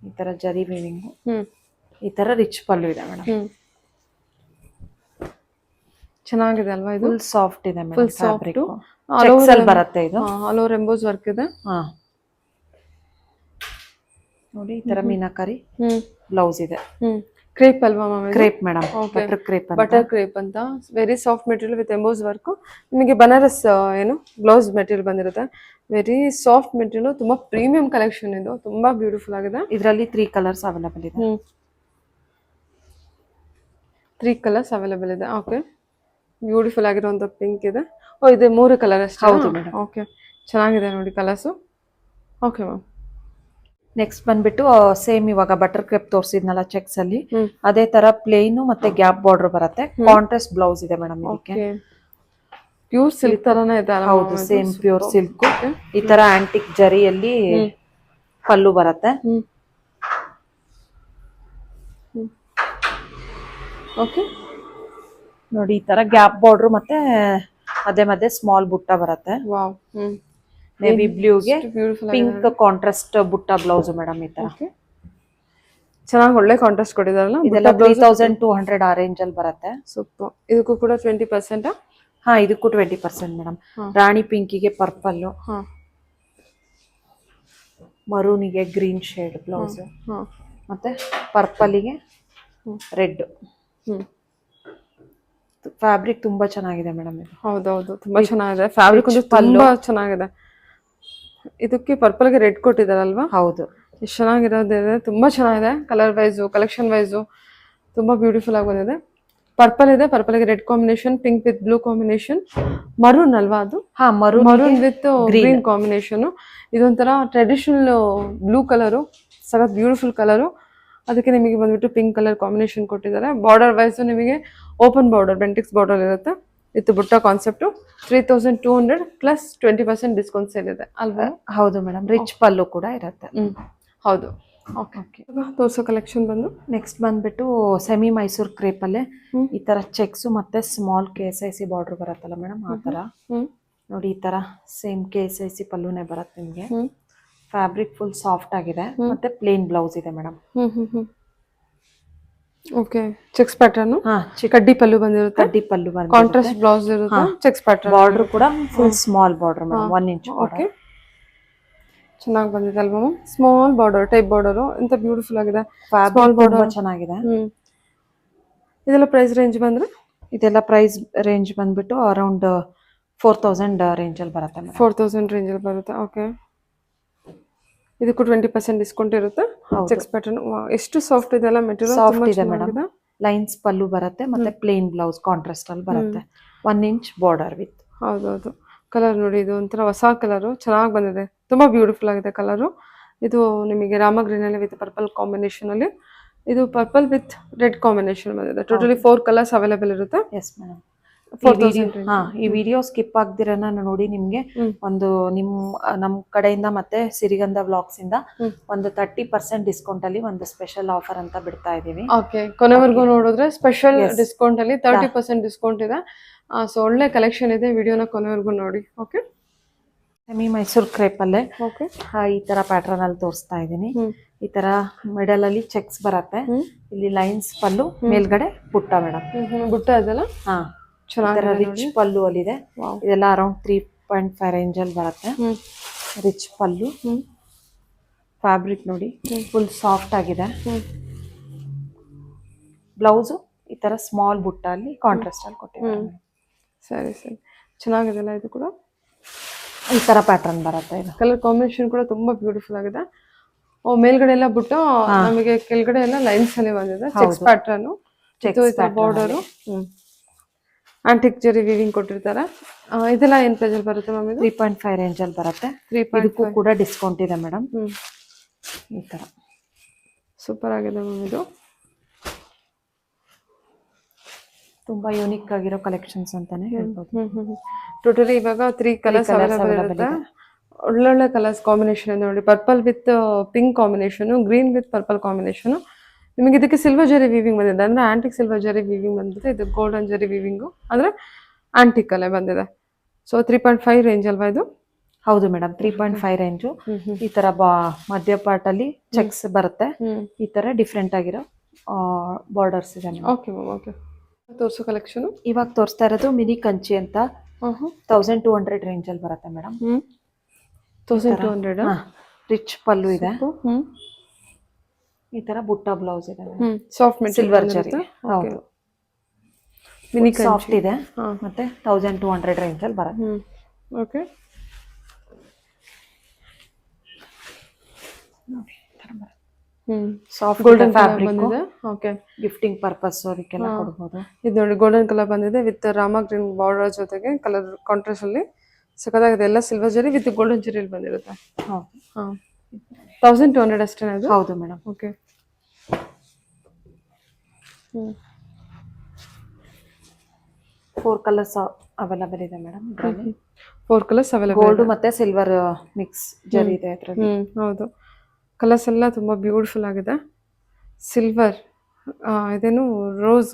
ಈ ತರ ಜರಿ ವೀವಿಂಗ್, ಈ ತರ ರಿಚ್ ಪಲ್ಲು ಇದೆ ಮೇಡಮ್. ಚೆನ್ನಾಗಿದೆ ಅಲ್ವಾ? ಇದು ಫುಲ್ ಸಾಫ್ಟ್ ಇದೆ ಮೇಡಮ್. ಫುಲ್ ಸಾಫ್ಟ್ ಚೆಕ್ಸ್ ಅಲ್ಲಿ ಬರುತ್ತೆ ಇದು. ಆಲ್ ಓವರ್ ಎಂಬೋಸ್ ವರ್ಕ್ ಇದೆ. ನೋಡಿ, ಈ ತರ ಮೀನಾಕರಿ ಬ್ಲೌಸ್ ಇದೆ. ಕ್ರೇಪ್ ಅಲ್ವಾ ma'am? Crepe madam, butter crepe. Butter crepe ಅಂತ, very soft material with emboss work. ನಿಮಗೆ ಬನಾರಸ್ ಏನು ಬ್ಲೌಸ್ ಮೆಟೀರಿಯಲ್ ಬಂದಿರುತ್ತೆ. ವೆರಿ ಸಾಫ್ಟ್ ಮೆಟೀರಿಯಲ್, ತುಂಬಾ ಪ್ರೀಮಿಯಂ ಕಲೆಕ್ಷನ್. ಇದು ತುಂಬಾ ಬ್ಯೂಟಿಫುಲ್ ಆಗಿದೆ. ಇದರಲ್ಲಿ 3 ಕಲರ್ಸ್ ಅವೈಲೇಬಲ್ ಇದೆ. 3 ಕಲರ್ಸ್ ಅವೈಲೇಬಲ್ ಇದೆ. ಓಕೆ, ಬ್ಯೂಟಿಫುಲ್ ಆಗಿರುವಂತ ಪಿಂಕ್ ಇದೆ. ಇದೆ 3 ಕಲರ್ ಅಷ್ಟೇ? ಹೌದು ಮೇಡಮ್. ಓಕೆ, ಚೆನ್ನಾಗಿದೆ ನೋಡಿ ಕಲರ್ಸು. Okay ma'am. ನೆಕ್ಸ್ಟ್ ಬಂದ್ಬಿಟ್ಟು ಸೇಮ್ ಇವಾಗ ಬಟರ್ ಕ್ರೇಪ್ ತೋರಿಸಿದ್ನಲ್ಲ ಚೆಕ್ಸ್ ಅಲ್ಲಿ, ಅದೇ ತರ ಪ್ಲೇನ್ ಮತ್ತೆ ಗ್ಯಾಪ್ ಬಾರ್ಡರ್ ಬರುತ್ತೆ. ಕಾಂಟ್ರಾಸ್ಟ್ ಬ್ಲೌಸ್ ಇದೆ ಮೇಡಮ್ ಇದಕ್ಕೆ. ಪ್ಯೂರ್ ಸಿಲ್ಕ್ ತರನೇ ಇದೆ. ಹೌದು, ಸೇಮ್ ಪ್ಯೂರ್ ಸಿಲ್ಕ್. ಈ ತರ ಆಂಟಿಕ್ ಜರಿಯಲ್ಲಿ ಪಲ್ಲು ಬರುತ್ತೆ. ಓಕೆ, ನೋಡಿ, ಈ ತರ ಗ್ಯಾಪ್ ಬಾರ್ಡರ್ ಮತ್ತೆ ಅದೇ ಮಧ್ಯೆ ಸ್ಮಾಲ್ ಬುಟ್ಟ ಬರುತ್ತೆ. ವಾವ್. ನೇವಿ ಬ್ಲೂಗೆ ಪಿಂಕ್ ಕಾಂಟ್ರಾಸ್ಟ್ ಬುಟ್ಟ ಬ್ಲೌಸ್ ಮೇಡಮ್. ಈ ತರ ಚೆನ್ನಾಗಿ ಒಳ್ಳೆ ಕಾಂಟ್ರಾಸ್ಟ್ ಕೊಟ್ಟಿದಾರಲ್ಲ. ಇದೆಲ್ಲ 3200 ಆ ರೇಂಜ್ ಅಲ್ಲಿ ಬರುತ್ತೆ. ಸೂಪರ್. ಇದಕ್ಕೂ ಕೂಡ 20%? ಹಾ, ಇದಕ್ಕೂ 20% ಮೇಡಮ್. ರಾಣಿ ಪಿಂಕಿಗೆ ಪರ್ಪಲ್, ಮರೂನಿಗೆ ಗ್ರೀನ್ ಶೇಡ್ ಬ್ಲೌಸ್, ಮತ್ತೆ ಪರ್ಪಲ್ಗೆ ರೆಡ್. ಫ್ಯಾಬ್ರಿಕ್ ತುಂಬಾ ಚೆನ್ನಾಗಿದೆ ಮೇಡಮ್ ಇದು. ಹೌದೌದು, ತುಂಬಾ ಚೆನ್ನಾಗಿದೆ ಫ್ಯಾಬ್ರಿಕ್. ತುಂಬಾ ಚೆನ್ನಾಗಿದೆ. ಇದಕ್ಕೆ ಪರ್ಪಲ್ಗೆ ರೆಡ್ ಕೊಟ್ಟಿದಾರಲ್ವಾ? ಹೌದು, ಎಷ್ಟು ಚೆನ್ನಾಗಿರೋದಿದೆ. ತುಂಬಾ ಚೆನ್ನಾಗಿದೆ. ಕಲರ್ ವೈಸು, ಕಲೆಕ್ಷನ್ ವೈಸು ತುಂಬಾ ಬ್ಯೂಟಿಫುಲ್ ಆಗಿ ಬಂದಿದೆ. ಪರ್ಪಲ್ ಇದೆ, ಪರ್ಪಲ್ಗೆ red combination, pink with blue combination, maroon ಅಲ್ವಾ ಅದು? Maroon with green combination. ಇದೊಂಥರ ಟ್ರೆಡಿಷನಲ್ ಬ್ಲೂ ಕಲರು, ಸಖತ್ ಬ್ಯೂಟಿಫುಲ್ ಕಲರು. ಅದಕ್ಕೆ ನಿಮಗೆ ಬಂದ್ಬಿಟ್ಟು ಪಿಂಕ್ ಕಲರ್ ಕಾಂಬಿನೇಷನ್ ಕೊಟ್ಟಿದ್ದಾರೆ. ಬಾರ್ಡರ್ ವೈಸು ನಿಮಗೆ ಓಪನ್ ಬಾರ್ಡರ್, ಬೆಂಟಿಕ್ಸ್ ಬಾರ್ಡರ್ ಇರುತ್ತೆ. ಇದು ಬುಟ್ಟ ಕಾನ್ಸೆಪ್ಟು. 3200 ಪ್ಲಸ್ 20% ಡಿಸ್ಕೌಂಟ್ ಸೇಲ್ ಇದೆ ಅಲ್ವಾ? ಹೌದು ಮೇಡಮ್. ರಿಚ್ ಪಲ್ಲು ಕೂಡ ಇರುತ್ತೆ. ಹೌದು, ಓಕೆ ತೋರಿಸೋ ಕಲೆಕ್ಷನ್ ಬಂದು ನೆಕ್ಸ್ಟ್ ಬಂದ್ಬಿಟ್ಟು ಸೆಮಿ ಮೈಸೂರ್ ಕ್ರೇಪಲ್ಲೇ ಈ ತರ ಚೆಕ್ಸ್ ಮತ್ತೆ ಸ್ಮಾಲ್ KSIC ಬಾರ್ಡರ್ ಬರುತ್ತಲ್ಲ ಮೇಡಮ್ ಆ ತರ ನೋಡಿ. ಈ ತರ ಸೇಮ್ KSIC ಪಲ್ಲುನೇ ಬರುತ್ತೆ ನಿಮಗೆ. ಫ್ಯಾಬ್ರಿಕ್ ಫುಲ್ ಸಾಫ್ಟ್ ಆಗಿದೆ ಮತ್ತೆ ಪ್ಲೇನ್ ಬ್ಲೌಸ್ ಇದೆ ಮೇಡಮ್. ಓಕೆ ಚೆಕ್ಸ್ ಪ್ಯಾಟರ್ನ್ ಹಾ ಕಡ್ಡಿ ಪಲ್ಲು ಬಂದಿರುತ್ತೆ, ಕಡ್ಡಿ ಪಲ್ಲು ಬಂದಿರುತ್ತೆ, ಕಾಂಟ್ರಾಸ್ಟ್ ಬ್ಲೌಸ್ ಇರುತ್ತೆ, ಚೆಕ್ಸ್ ಪ್ಯಾಟರ್ನ್ ಬಾರ್ಡರ್ ಕೂಡ full small border madam, 1 inch okay ಚೆನ್ನಾಗಿ ಬಂದಿದೆ ಅಲ್ವಾ ma'am. Small border type border ಎಂತ ಬ್ಯೂಟಿಫುಲ್ ಆಗಿದೆ. ಸ್ಮಾಲ್ ಬಾರ್ಡರ್ ಚೆನ್ನಾಗಿದೆ. ಇದೆಲ್ಲ ಪ್ರೈಸ್ ರೇಂಜ್ ಬಂದ್ರೆ ಇದೆಲ್ಲ ಪ್ರೈಸ್ ರೇಂಜ್ ಬಂದ್ಬಿಟ್ಟು ಅರೌಂಡ್ 4000 ರೇಂಜ್ ಅಲ್ಲಿ ಬರುತ್ತೆ ಮೇಡಮ್. 4000 ರೇಂಜ್ ಅಲ್ಲಿ ಬರುತ್ತೆ. ಓಕೆ ಇದಕ್ಕೂ 20% ಡಿಸ್ಕೌಂಟ್ ಇರುತ್ತೆ. ಚೆಕ್ಸ್ ಪ್ಯಾಟರ್ನ್ ಎಷ್ಟು ಸಾಫ್ಟ್ ಇದೆ ಅಲ್ಲ, ಮೆಟೀರಿಯಲ್ ಸಾಫ್ಟ್ ಇದೆ ಮೇಡಮ್. ಲೈನ್ಸ್ ಪಲ್ಲು ಬರುತ್ತೆ ಮತ್ತೆ ಪ್ಲೇನ್ ಬ್ಲೌಸ್ ಕಾಂಟ್ರಾಸ್ಟ್ ಅಲ್ಲಿ ಬರುತ್ತೆ, 1 ಇಂಚ್ ಬಾರ್ಡರ್ ವಿತ್. ಹೌದೌದು ಕಲರ್ ನೋಡಿ, ಇದು ಒಂಥರ ಹೊಸ ಕಲರು, ಚೆನ್ನಾಗಿ ಬಂದಿದೆ, ತುಂಬಾ ಬ್ಯೂಟಿಫುಲ್ ಆಗಿದೆ ಕಲರು. ಇದು ನಿಮಗೆ ರಾಮ ಗ್ರೀನ್ ಅಲ್ಲಿ ವಿತ್ ಪರ್ಪಲ್ ಕಾಂಬಿನೇಷನ್ ಅಲ್ಲಿ, ಇದು ಪರ್ಪಲ್ ವಿತ್ ರೆಡ್ ಕಾಂಬಿನೇಷನ್ ಬಂದಿದೆ. ಟೋಟಲಿ 4 ಕಲರ್ಸ್ ಅವೈಲೇಬಲ್ ಇರುತ್ತೆ. Yes madam. 4000 ಈ ವಿಡಿಯೋ ಸ್ಕಿಪ್ ಆಗ್ದಿರನ ನೋಡಿ ನಿಮ್ಗೆ ಒಂದು ನಮ್ ಕಡೆಯಿಂದ ಮತ್ತೆ ಸಿರಿಗಂಧ ವ್ಲಾಗ್ಸ್ ಇಂದ ಒಂದು 30% ಡಿಸ್ಕೌಂಟ್ ಅಲ್ಲಿ ಒಂದು ಸ್ಪೆಷಲ್ ಆಫರ್ ಅಂತ ಬಿಡ್ತಾ ಇದೀವಿ. ಓಕೆ ಕೊನೆವರೆಗೂ ನೋಡಿದ್ರೆ ಸ್ಪೆಷಲ್ ಡಿಸ್ಕೌಂಟ್ ಅಲ್ಲಿ 30% ಡಿಸ್ಕೌಂಟ್ ಇದೆ. ಸೊ ಒಳ್ಳೆ ಕಲೆಕ್ಷನ್ ಇದೆ, ವಿಡಿಯೋನ ಕೊನೆವರೆಗೂ ನೋಡಿ. ಓಕೆ ಸೆಮಿ ಮೈಸೂರ್ ಕ್ರೇಪ್ ಅಲ್ಲೇ ಓಕೆ ಈ ತರ ಪ್ಯಾಟರ್ನ್ ಅಲ್ಲಿ ತೋರಿಸ್ತಾ ಇದೀನಿ. ಈ ತರ ಮಿಡಲ್ ಅಲ್ಲಿ ಚೆಕ್ಸ್ ಬರುತ್ತೆ, ಇಲ್ಲಿ ಲೈನ್ಸ್ ಪಲ್ಲು, ಮೇಲ್ಗಡೆ ಬುಟ್ಟ ಮೇಡಮ್. ಬುಟ್ಟ ಇದೆಲ್ಲ ಹಾ ಚೆನ್ನಾಗಿ ರಿಚ್ ಪಲ್ಲು ಅಲ್ಲಿ ಇದೆ. ಇದೆಲ್ಲ ಅರೌಂಡ್ 3.5 ರೇಂಜ್ ಅಲ್ಲಿ ಬರುತ್ತೆ. ರಿಚ್ ಪಲ್ಲು, ಫ್ಯಾಬ್ರಿಕ್ ನೋಡಿ ಫುಲ್ ಸಾಫ್ಟ್ ಆಗಿದೆ. ಬ್ಲೌಸು ಈ ತರ ಸ್ಮಾಲ್ ಬುಟ್ಟ ಅಲ್ಲಿ ಕಾಂಟ್ರಾಸ್ಟ್ ಅಲ್ಲಿ ಕೊಟ್ಟಿದ್ದಾರೆ. ಸರಿ ಸರಿ ಚೆನ್ನಾಗಿದೆಲ್ಲ. ಇದು ಕೂಡ ಈ ತರ ಪ್ಯಾಟರ್ನ್ ಬರುತ್ತೆ. ಇದು ಕಲರ್ ಕಾಂಬಿನೇಷನ್ ಕೂಡ ತುಂಬಾ ಬ್ಯೂಟಿಫುಲ್ ಆಗಿದೆ. ಮೇಲ್ಗಡೆ ಎಲ್ಲ ಬುಟ್ಟ, ನಮಗೆ ಕೆಳಗಡೆ ಎಲ್ಲ ಲೈನ್ಸ್ ಅಲ್ಲಿ ಬಂದಿದೆ. ಚೆಕ್ಸ್ ಪ್ಯಾಟರ್ನ್, ಬಾರ್ಡರ್, ಆಂಟಿಕ್ ಜರಿ ವೀವಿಂಗ್ ಕೊಟ್ಟಿರ್ತಾರೆ. ಇದೆಲ್ಲ ಏನ್ ಪ್ರೈಸ್ ಅಲ್ಲಿ ಬರುತ್ತೆ ಮ್ಯಾಮ್? ಇದು 3.5 ರೇಂಜ್ ಅಲ್ಲಿ ಬರುತ್ತೆ. ಇದಕ್ಕೂ ಕೂಡ ಡಿಸ್ಕೌಂಟ್ ಇದೆ ಮೇಡಮ್. ಈ ತರ ಸೂಪರ್ ಆಗಿದೆ ಮ್ಯಾಮ್. ಇದು ತುಂಬಾ ಯೂನಿಕ್ ಆಗಿರೋ ಕಲೆಕ್ಷನ್ಸ್ ಅಂತಾನೆ ಹೇಳ್ಬೋದು. ಟೋಟಲಿ ಇವಾಗ 3 ಕಲರ್ಸ್ ಅವೈಲೇಬಲ್ ಇರುತ್ತೆ. ಒಳ್ಳೊಳ್ಳೆ ಕಲರ್ಸ್ ಕಾಂಬಿನೇಷನ್ ಇದೆ ನೋಡಿ. Purple with pink combination, green with purple combination. ನಿಮಗೆ ಇದಕ್ಕೆ ಸಿಲ್ವರ್ ಜರಿ ವೀವಿಂಗ್ ಬಂದಿದೆ, ಅಂದ್ರೆ ಆಂಟಿಕ್ ಸಿಲ್ವರ್ ಜರಿ ವೀವಿಂಗ್ ಬಂದಿದೆ. ಇದು ಗೋಲ್ಡನ್ ಜರಿ ವೀವಿಂಗ್ ಅಂದ್ರೆ ಆಂಟಿಕ್ ಅಲ್ಲೇ ಬಂದಿದೆ. ಸೊ 3.5 ರೇಂಜ್ ಅಲ್ವಾ ಇದು? ಹೌದು ಮೇಡಮ್, 3.5 ರೇಂಜು. ಈ ತರ ಮಧ್ಯ ಪಾರ್ಟ್ ಅಲ್ಲಿ ಚೆಕ್ಸ್ ಬರುತ್ತೆ. ಈ ತರ ಡಿಫ್ರೆಂಟ್ ಆಗಿರೋ ಬಾರ್ಡರ್ಸ್ ಇದೆ. Okay ma'am. ಓಕೆ ತೋರಿಸೋ ಕಲೆಕ್ಷನ್ ಇವಾಗ ತೋರಿಸ್ತಾ ಇರೋದು ಮಿನಿ ಕಂಚಿ ಅಂತ, 1200 ರೇಂಜ್ ಅಲ್ಲಿ ಬರುತ್ತೆ ಮೇಡಮ್. 1200 ರಿಚ್ ಪಲ್ಲು ಇದೆ. ಈ ತರ ಬುಟ್ಟ ಬ್ಲೌಸ್ ಇದೆ, ಸಾಫ್ಟ್ ಸಿಲ್ವರ್ ಜರಿ. ಹೌದು, ಮಿನಿ ಸಾಫ್ಟ್ ಇದೆ ಮತ್ತೆ 1200 ರೇಂಜ್ ಅಲ್ಲಿ ಬರುತ್ತೆ. ಓಕೆ ಸಾಫ್ಟ್ ಗೋಲ್ಡನ್ ಫ್ಯಾಬ್ರಿಕ್ ಬಂದಿದೆ. ಓಕೆ ಗಿಫ್ಟಿಂಗ್ ಪರ್ಪಸ್ ಅದಕ್ಕೆಲ್ಲ ಕೊಡಬಹುದು. ಇದು ನೋಡಿ ಗೋಲ್ಡನ್ ಕಲರ್ ಬಂದಿದೆ ವಿತ್ ರಾಮ ಗ್ರೀನ್ ಬಾರ್ಡರ್ ಜೊತೆಗೆ ಕಲರ್ ಕಾಂಟ್ರಾಸ್ಟ್ ಅಲ್ಲಿ ಸಖತ್ತಾಗಿದೆ. ಎಲ್ಲ ಸಿಲ್ವರ್ ಜರಿ ವಿತ್ ಗೋಲ್ಡನ್ ಜರಿಯಲ್ಲಿ ಬಂದಿರುತ್ತೆ. 1200 ಅಷ್ಟೇನಾ ಅದು? ಹೌದು ಮೇಡಮ್. ಓಕೆ 4 ಕಲರ್ಸ್ ಅವೈಲೇಬಲ್ ಇದೆ ಮೇಡಮ್. ಇದರಲ್ಲಿ 4 ಕಲರ್ಸ್ ಅವೈಲೇಬಲ್. ಗೋಲ್ಡ್ ಮತ್ತೆ ಸಿಲ್ವರ್ ಮಿಕ್ಸ್ ಜರಿ ಇದೆ ಇದರಲ್ಲಿ. ಹೌದು, ಕಲರ್ಸ್ ಎಲ್ಲ ತುಂಬಾ ಬ್ಯೂಟಿಫುಲ್ ಆಗಿದೆ. ಸಿಲ್ವರ್, ಇದೇನು ರೋಸ್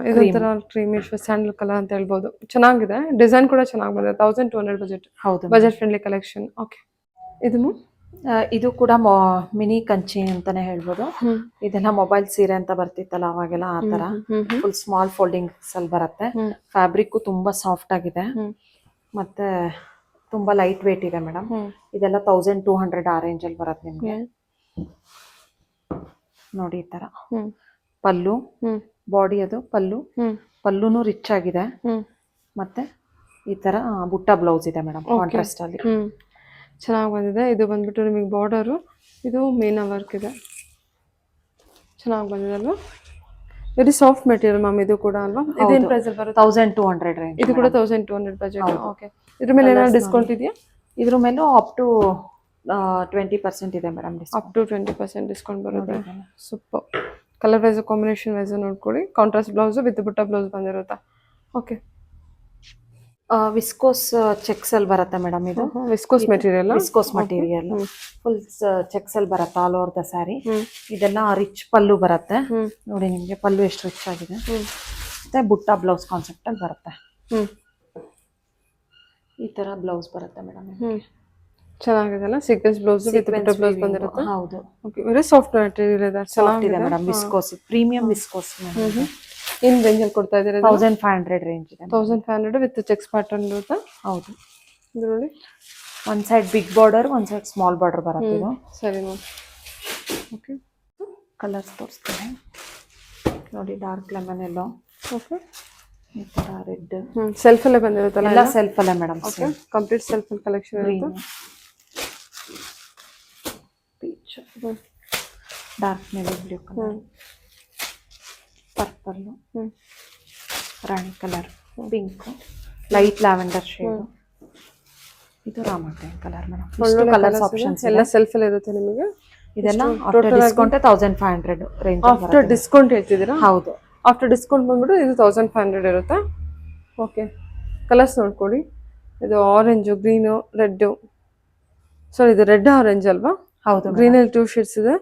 ಇದೊಂಥರ ಕ್ರೀಮಿಶ್ ಸ್ಯಾಂಡಲ್ ಕಲರ್ ಅಂತ ಹೇಳ್ಬೋದು. ಚೆನ್ನಾಗಿದೆ, ಡಿಸೈನ್ ಕೂಡ ಚೆನ್ನಾಗಿ ಬಂದಿದೆ. 1200 ಬಜೆಟ್. ಹೌದು, ಬಜೆಟ್ ಫ್ರೆಂಡ್ಲಿ ಕಲೆಕ್ಷನ್. ಓಕೆ ಇದು ಕೂಡ ಮಿನಿ ಕಂಚಿ ಅಂತಾನೆ ಹೇಳ್ಬೋದು. ಇದೆಲ್ಲ ಮೊಬೈಲ್ ಸೀರೆ ಅಂತ ಬರ್ತಿತ್ತಲ್ಲ ಅವಾಗೆಲ್ಲ, ಆ ತರ ಫುಲ್ ಸ್ಮಾಲ್ ಫೋಲ್ಡಿಂಗ್ಸ್ ಅಲ್ಲಿ ಬರುತ್ತೆ. ಫ್ಯಾಬ್ರಿಕ್ ತುಂಬಾ ಸಾಫ್ಟ್ ಆಗಿದೆ ಮತ್ತೆ ತುಂಬಾ ಲೈಟ್ ವೇಟ್ ಇದೆ ಮೇಡಮ್. ಇದೆಲ್ಲ 1200 ಆ ರೇಂಜ್ ಅಲ್ಲಿ ಬರುತ್ತೆ ನಿಮ್ಗೆ. ನೋಡಿ ಈ ತರ ಪಲ್ಲು, ಬಾಡಿ ಅದು ಪಲ್ಲುನು ರಿಚ್ ಆಗಿದೆ ಮತ್ತೆ ಈ ತರ ಬುಟ್ಟ ಬ್ಲೌಸ್ ಇದೆ ಮೇಡಮ್, ಕಾಂಟ್ರಾಸ್ಟ್ ಅಲ್ಲಿ ಚೆನ್ನಾಗಿ ಬಂದಿದೆ. ಇದು ಬಂದ್ಬಿಟ್ಟು ನಿಮಗೆ ಬಾರ್ಡರು, ಇದು ಮೀನಾ ವರ್ಕ್ ಇದೆ, ಚೆನ್ನಾಗಿ ಬಂದಿದೆ ಅಲ್ವಾ? ವೆರಿ ಸಾಫ್ಟ್ ಮೆಟೀರಿಯಲ್ ಮ್ಯಾಮ್ ಇದು ಕೂಡ ಅಲ್ವಾ? ಇದೇನು ಪ್ರೈಸ್ ಅಲ್ಲಿ ಬರುತ್ತೆ? 1200 ರೇಂಜ್. ಇದು ಕೂಡ 1200 ಬಜೆಟ್. ಓಕೆ, ಇದ್ರ ಮೇಲೆ ಏನಾದ್ರು ಡಿಸ್ಕೌಂಟ್ ಇದೆಯಾ? ಇದ್ರ ಮೇಲೂ ಅಪ್ ಟು 20% ಇದೆ ಮೇಡಮ್. ಅಪ್ ಟು 20% ಡಿಸ್ಕೌಂಟ್ ಬರುತ್ತೆ. Super. Colour wise combination wise ನೋಡ್ಕೊಳ್ಳಿ. Contrast blouse with butta blouse ಬಂದಿರುತ್ತೆ. ಓಕೆ, ವಿಸ್ಕೋಸ್ ಚೆಕ್ಸ್ ಅಲ್ಲಿ ಬರುತ್ತೆ ಮೇಡಮ್ ಇದು. Viscose material. Viscose material full checks ಅಲ್ಲಿ ಬರುತ್ತೆ ಆಲ್ ಓವರ್ ದ ಸ್ಯಾರಿ. ಇದೆಲ್ಲ ರಿಚ್ ಪಲ್ಲು ಬರುತ್ತೆ ನೋಡಿ, ನಿಮ್ಗೆ ಪಲ್ಲು ಎಷ್ಟು ರಿಚ್ ಆಗಿದೆ. ಮತ್ತೆ ಬುಟ್ಟ ಬ್ಲೌಸ್ ಕಾನ್ಸೆಪ್ಟ್ ಅಲ್ಲಿ ಬರುತ್ತೆ. ಈ ತರ ಬ್ಲೌಸ್ ಬರುತ್ತೆ madam. ಚೆನ್ನಾಗಿದೆಲ್ಲ sequence blouse with butta blouse ಬಂದಿರುತ್ತೆ. ಹೌದು, ಓಕೆ, ವೆರಿ ಸಾಫ್ಟ್ ಮೆಟೀರಿಯಲ್ ಇದೆ, ಚೆನ್ನಾಗಿದೆ madam. Viscose premium viscose. In range ಅಲ್ಲಿ ಕೊಡ್ತಾ ಇದ್ದೀರಾ? 1500 ರೇಂಜ್ ಇದೆ. 1500 ವಿತ್ ಚೆಕ್ಸ್ ಪ್ಯಾಟರ್ನ್ ಇರುತ್ತಾ? ಹೌದು. ಇದು ನೋಡಿ, ಒಂದ್ ಸೈಡ್ ಬಿಗ್ ಬಾರ್ಡರ್, ಒಂದ್ ಸೈಡ್ ಸ್ಮಾಲ್ ಬಾರ್ಡರ್ ಬರುತ್ತೆ ಇದು. ಸರಿ ಮ್ಯಾಮ್. ಓಕೆ, ಕಲರ್ಸ್ ತೋರಿಸ್ತೀನಿ ನೋಡಿ. ಡಾರ್ಕ್ ಲೆಮನ್ ಎಲ್ಲೋ, ಓಕೆ, ಈ ತರ ರೆಡ್. ಸೆಲ್ಫ್ ಅಲ್ಲೇ ಬಂದಿರುತ್ತಲ್ಲ? ಎಲ್ಲ ಸೆಲ್ಫ್ ಅಲ್ಲೇ madam. Okay, complete self collection ಇರುತ್ತೆ. Peach, dark navy blue colour, purple, rani colour, pink, light lavender shade. ಇದು ರಾಮ ಗ್ರೀನ್ ಕಲರ್ ಮೇಡಮ್. ಇಷ್ಟು ಕಲರ್ಸ್ ಆಪ್ಷನ್ಸ್ ಎಲ್ಲ ಸೆಲ್ಫ್ ಅಲ್ಲಿ ಇರುತ್ತೆ ನಿಮಗೆ. ಇದೆಲ್ಲ after discount 1500 range. After discount ಹೇಳ್ತಿದ್ದೀರಾ? ಹೌದು, ಆಫ್ಟರ್ ಡಿಸ್ಕೌಂಟ್ ಬಂದ್ಬಿಟ್ಟು ಇದು 1500 ಇರುತ್ತೆ. ಓಕೆ, ಕಲರ್ಸ್ ನೋಡ್ಕೊಳ್ಳಿ. ಇದು ಆರೆಂಜು, ಗ್ರೀನು, ರೆಡ್ಡು. ಸೊ ಇದು ರೆಡ್ ಆರೆಂಜ್ ಅಲ್ವಾ? ಹೌದು. ಗ್ರೀನಲ್ಲಿ 2 ಶೇಡ್ಸ್ ಇದೆ.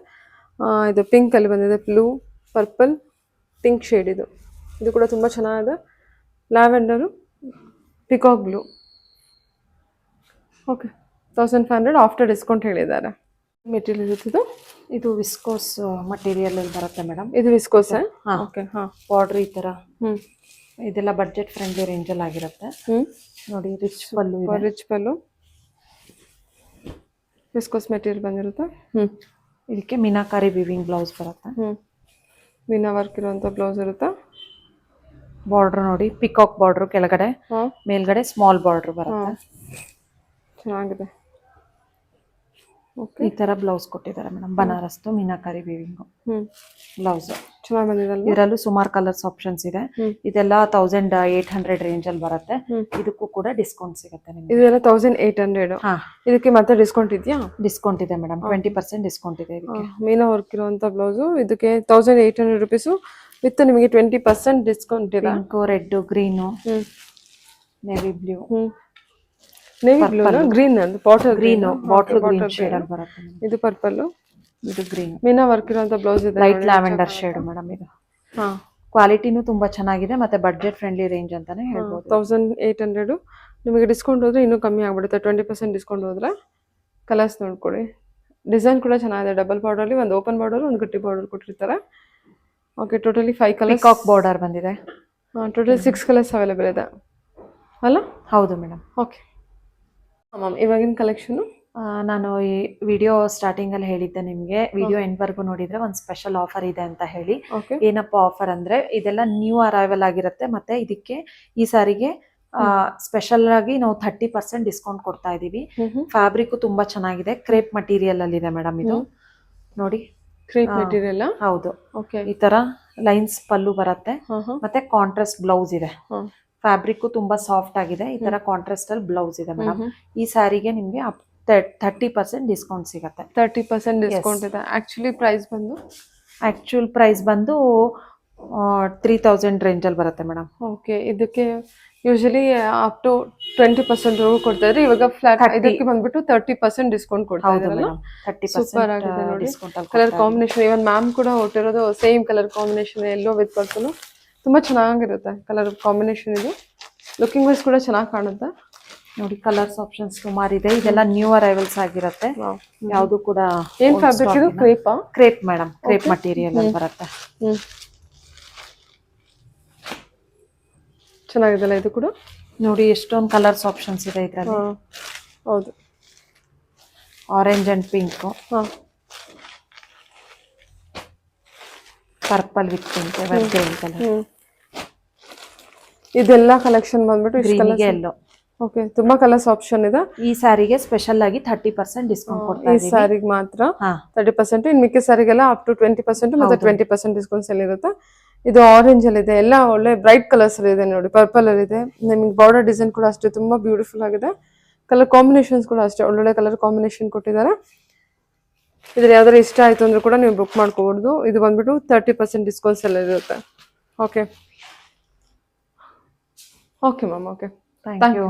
ಇದು ಪಿಂಕ್ ಅಲ್ಲಿ ಬಂದಿದೆ, ಬ್ಲೂ, ಪರ್ಪಲ್, ಪಿಂಕ್ ಶೇಡ್. ಇದು ಕೂಡ ತುಂಬ ಚೆನ್ನಾಗಿದೆ. Lavender, peacock blue. Okay, 1500 after discount ಹೇಳಿದ್ದಾರೆ. ಮೆಟೀರಿಯಲ್ ಇರುತ್ತಿದ್ದು ಇದು ವಿಸ್ಕೋಸ್ ಮಟೀರಿಯಲ್ ಅಲ್ಲಿ ಬರುತ್ತೆ ಮೇಡಮ್. ಇದು ವಿಸ್ಕೋಸ್. ಓಕೆ, ಬಾರ್ಡರ್ ಈ ತರ. ಇದೆಲ್ಲ ಬಡ್ಜೆಟ್ ಫ್ರೆಂಡ್ಲಿ ರೇಂಜ್ ಅಲ್ಲಿ ಆಗಿರುತ್ತೆ. ನೋಡಿ, ರಿಚ್ ಪಲ್ಲು ಇದೆ. ರಿಚ್ ಪಲ್ಲು, ವಿಸ್ಕೋಸ್ ಮೆಟೀರಿಯಲ್ ಬಂದಿರುತ್ತೆ. ಇದಕ್ಕೆ ಮೀನಾಕಾರಿ ವಿವಿಂಗ್ ಬ್ಲೌಸ್ ಬರುತ್ತೆ. ಮೀನಾ ವರ್ಕ್ ಇರುವಂತ ಬ್ಲೌಸ್ ಇರುತ್ತೆ. ಬಾರ್ಡರ್ ನೋಡಿ, ಪಿಕಾಕ್ ಬಾರ್ಡರ್ ಕೆಳಗಡೆ, ಮೇಲ್ಗಡೆ ಸ್ಮಾಲ್ ಬಾರ್ಡರ್ ಬರುತ್ತೆ. ಚೆನ್ನಾಗಿದೆ. ಈ ತರ ಬ್ಲೌಸ್ ಕೊಟ್ಟಿದ್ದಾರೆ madam. Banaras meenakari viewing blouse ಚೆನ್ನಾಗಿ ಬಂದಿದೆ. ಇದರಲ್ಲೂ ಸುಮಾರು ಕಲರ್ಸ್ ಆಪ್ಷನ್ಸ್ ಇದೆ. ಇದೆಲ್ಲ 1800 ರೇಂಜ್ ಅಲ್ಲಿ ಬರುತ್ತೆ. ಇದಕ್ಕೂ ಕೂಡ ಡಿಸ್ಕೌಂಟ್ ಸಿಗುತ್ತೆ ನಿಮಗೆ. ಇದೆಲ್ಲ 1800. ಇದಕ್ಕೆ ಮತ್ತೆ ಡಿಸ್ಕೌಂಟ್ ಇದೆಯಾ? ಡಿಸ್ಕೌಂಟ್ ಇದೆ ಮೇಡಮ್, 20% ಡಿಸ್ಕೌಂಟ್ ಇದೆ ಇದಕ್ಕೆ. ಮೀನಾ ವರ್ಕ್ ಇರುವಂತ ಬ್ಲೌಸ್ ಇದಕ್ಕೆ 1800 rupees ವಿತ್ ನಿಮಗೆ 20% ಡಿಸ್ಕೌಂಟ್ ಇದೆ. Pink, red, green, navy blue, navy blue, green ಅಂತ bottle green, bottle green shade ಅಲ್ಲಿ ಬರುತ್ತೆ. ಇದು ಪರ್ಪಲ್, ಇದು ಗ್ರೀನ್. ಮೀನಾ ವರ್ಕ್ ಇರುವಂತ ಬ್ಲೌಸ್ ಇದೆ, ಲೈಟ್ ಲ್ಯಾವೆಂಡರ್ ಶೇಡ್ ಮೇಡಮ್. ಇದು ಕ್ವಾಲಿಟಿನೂ ತುಂಬಾ ಚೆನ್ನಾಗಿದೆ, ಮತ್ತೆ ಬಡ್ಜೆಟ್ ಫ್ರೆಂಡ್ಲಿ ರೇಂಜ್ ಅಂತಾನೆ ಹೇಳ್ಬೋದು. 1800 ನಿಮಗೆ ಡಿಸ್ಕೌಂಟ್ ಹೋದ್ರೆ ಇನ್ನೂ ಕಮ್ಮಿ ಆಗ್ಬಿಡುತ್ತೆ. 20% ಡಿಸ್ಕೌಂಟ್ ಹೋದ್ರೆ. ಕಲರ್ಸ್ ನೋಡ್ಕೊಳ್ಳಿ. ಡಿಸೈನ್ ಕೂಡ ಚೆನ್ನಾಗಿದೆ. ಡಬಲ್ ಬಾರ್ಡರ್ ಅಲ್ಲಿ ಒಂದು ಓಪನ್ ಬಾರ್ಡರ್, ಒಂದು ಗಟ್ಟಿ ಬಾರ್ಡರ್ ಕೊಟ್ಟಿರ್ತಾರೆ. Okay, totally 5 colours. Peacock border ಬಂದಿದೆ. ಟೋಟಲಿ 6 ಕಲರ್ಸ್ ಅವೈಲೇಬಲ್ ಇದೆ ಅಲ್ಲ? ಹೌದು ಮೇಡಮ್. ಓಕೆ ಮ್ಯಾಮ್, ಇವಾಗಿನ ಕಲೆಕ್ಷನು ನಾನು ಈ ವಿಡಿಯೋ ಸ್ಟಾರ್ಟಿಂಗ್ ಅಲ್ಲಿ ಹೇಳಿದ್ದೆ ನಿಮ್ಗೆ, ವಿಡಿಯೋ ಎಂಡ್ ವರ್ಗು ನೋಡಿದ್ರೆ ಒಂದು ಸ್ಪೆಷಲ್ ಆಫರ್ ಇದೆ ಅಂತ ಹೇಳಿ. ಏನಪ್ಪಾ ಆಫರ್ ಅಂದ್ರೆ, ಇದೆಲ್ಲ ನ್ಯೂ ಅರೈವಲ್ ಆಗಿರುತ್ತೆ. ಮತ್ತೆ ಇದಕ್ಕೆ ಈ ಸಾರಿಗೆ ಸ್ಪೆಷಲ್ ಆಗಿ ನಾವು 30% ಡಿಸ್ಕೌಂಟ್ ಕೊಡ್ತಾ ಇದೀವಿ. ಫ್ಯಾಬ್ರಿಕ್ ತುಂಬಾ ಚೆನ್ನಾಗಿದೆ. ಕ್ರೇಪ್ ಮಟೀರಿಯಲ್ ಅಲ್ಲಿ ಇದೆ ಮೇಡಮ್. ಇದು ನೋಡಿ, ಕ್ರೇಪ್ ಮೆಟೀರಿಯಲ್. ಹೌದು. ಓಕೆ, ಈ ತರ ಲೈನ್ಸ್ ಪಲ್ಲು ಬರುತ್ತೆ, ಮತ್ತೆ ಕಾಂಟ್ರಾಸ್ಟ್ ಬ್ಲೌಸ್ ಇದೆ. ಫ್ಯಾಬ್ರಿಕ್ ತುಂಬಾ ಸಾಫ್ಟ್ ಆಗಿದೆ. ಈ ತರ ಕಾಂಟ್ರಾಸ್ಟ್ ಅಲ್ಲಿ ಬ್ಲೌಸ್ ಇದೆ ಮೇಡಮ್. ಈ ಸ್ಯಾರಿಗೆ ನಿಮ್ಗೆ 30% ಡಿಸ್ಕೌಂಟ್ ಸಿಗುತ್ತೆ. 30% ಡಿಸ್ಕೌಂಟ್ ಇದೆ. ಆಕ್ಚುಲ್ ಪ್ರೈಸ್ ಬಂದು 3000 ರೇಂಜ್ ಅಲ್ಲಿ ಬರುತ್ತೆ ಮೇಡಮ್. ಓಕೆ, ಇದಕ್ಕೆ ಯೂಶಲಿ ಅಪ್ ಟು 20% ಕೊಡ್ತಾ ಇದ್ರೆ, ಇವಾಗ ಫ್ಲಾಟ್ ಇದಕ್ಕೆ ಬಂದ್ಬಿಟ್ಟು 30% ಡಿಸ್ಕೌಂಟ್ ಕೊಡ್ತಾ ಇದ್ದಾರೆ. ಸೂಪರ್ ಆಗಿದೆ ನೋಡಿ. ಕಲರ್ ಕಾಂಬಿನೇಷನ್ ಇವನ್ ಮ್ಯಾಮ್ ಕೂಡ ಹೊಟ್ಟಿರೋದು same colour combination, yellow with purple. ತುಂಬಾ ಚೆನ್ನಾಗಿರುತ್ತೆ ಕಲರ್ ಕಾಂಬಿನೇಷನ್. ಇದು ಲುಕಿಂಗ್ ವೈಸ್ ಕೂಡ ಚೆನ್ನಾಗಿ ಕಾಣುತ್ತೆ ನೋಡಿ. ಕಲರ್ಸ್ ಆಪ್ಷನ್ಸ್ ಸುಮಾರು ಇದೆ. ಇದೆಲ್ಲ ನ್ಯೂ ಅರೈವಲ್ಸ್ ಆಗಿರುತ್ತೆ. ಯಾವುದು ಕೂಡ ಏನ್ ಫ್ಯಾಬ್ರಿಕ್ ಇದು? ಕ್ರೇಪಾ? ಕ್ರೇಪ್ ಮೇಡಮ್, ಕ್ರೇಪ್ ಮಟೀರಿಯಲ್ ಅಲ್ಲಿ ಬರುತ್ತೆ. ಚೆನ್ನಾಗಿದೆಲ್ಲ ಇದು ಕೂಡ ನೋಡಿ. ಎಷ್ಟೊಂದು ಕಲರ್ಸ್ ಆಪ್ಷನ್ಸ್ ಇದೆ ಇದರಲ್ಲಿ. ಹೌದು, orange and pink, purple with pink, green colour. ಇದೆಲ್ಲ ಕಲೆಕ್ಷನ್ ಬಂದ್ಬಿಟ್ಟು ಗ್ರೀನ್ಗೆ ಎಲ್ಲೋ. ಓಕೆ, ತುಂಬಾ ಕಲರ್ಸ್ ಆಪ್ಷನ್ ಇದೆ. ಈ ಸಾರಿಗೆ ಸ್ಪೆಷಲ್ ಆಗಿ 30% ಡಿಸ್ಕೌಂಟ್ ಕೊಡ್ತಾ ಇದ್ದೀವಿ. ಈ ಸಾರಿಗೆ ಮಾತ್ರ 30%. ಇನ್ ಮಿಕ್ಕ ಸಾರಿಗೆಲ್ಲ ಅಪ್ ಟು 20% ಮತ್ತೆ 20% ಡಿಸ್ಕೌಂಟ್ಸ್ ಅಲ್ಲಿ ಇರುತ್ತೆ. ಇದು ಆರೆಂಜ್ ಅಲ್ಲಿ ಇದೆ. ಎಲ್ಲ ಒಳ್ಳೆ ಬ್ರೈಟ್ ಕಲರ್ಸ್ ಅಲ್ಲಿ ಇದೆ ನೋಡಿ. ಪರ್ಪಲ್ ಅಲ್ಲಿ ಇದೆ. ನಿಮಗೆ ಬಾರ್ಡರ್ ಡಿಸೈನ್ ಕೂಡ ಅಷ್ಟೇ ತುಂಬಾ ಬ್ಯೂಟಿಫುಲ್ ಆಗಿದೆ. ಕಲರ್ ಕಾಂಬಿನೇಷನ್ಸ್ ಕೂಡ ಅಷ್ಟೇ ಒಳ್ಳೊಳ್ಳೆ ಕಲರ್ ಕಾಂಬಿನೇಷನ್ ಕೊಟ್ಟಿದ್ದಾರೆ. ಇದ್ರ ಯಾವ್ದಾರು ಇಷ್ಟ ಆಯ್ತು ಅಂದ್ರೆ ಕೂಡ ನೀವು ಬುಕ್ ಮಾಡ್ಕೋಬಹುದು. ಇದು ಬಂದ್ಬಿಟ್ಟು 30% ಡಿಸ್ಕೌಂಟ್ಸ್ ಎಲ್ಲ ಇರುತ್ತೆ. Okay okay ma'am. Okay, thank you.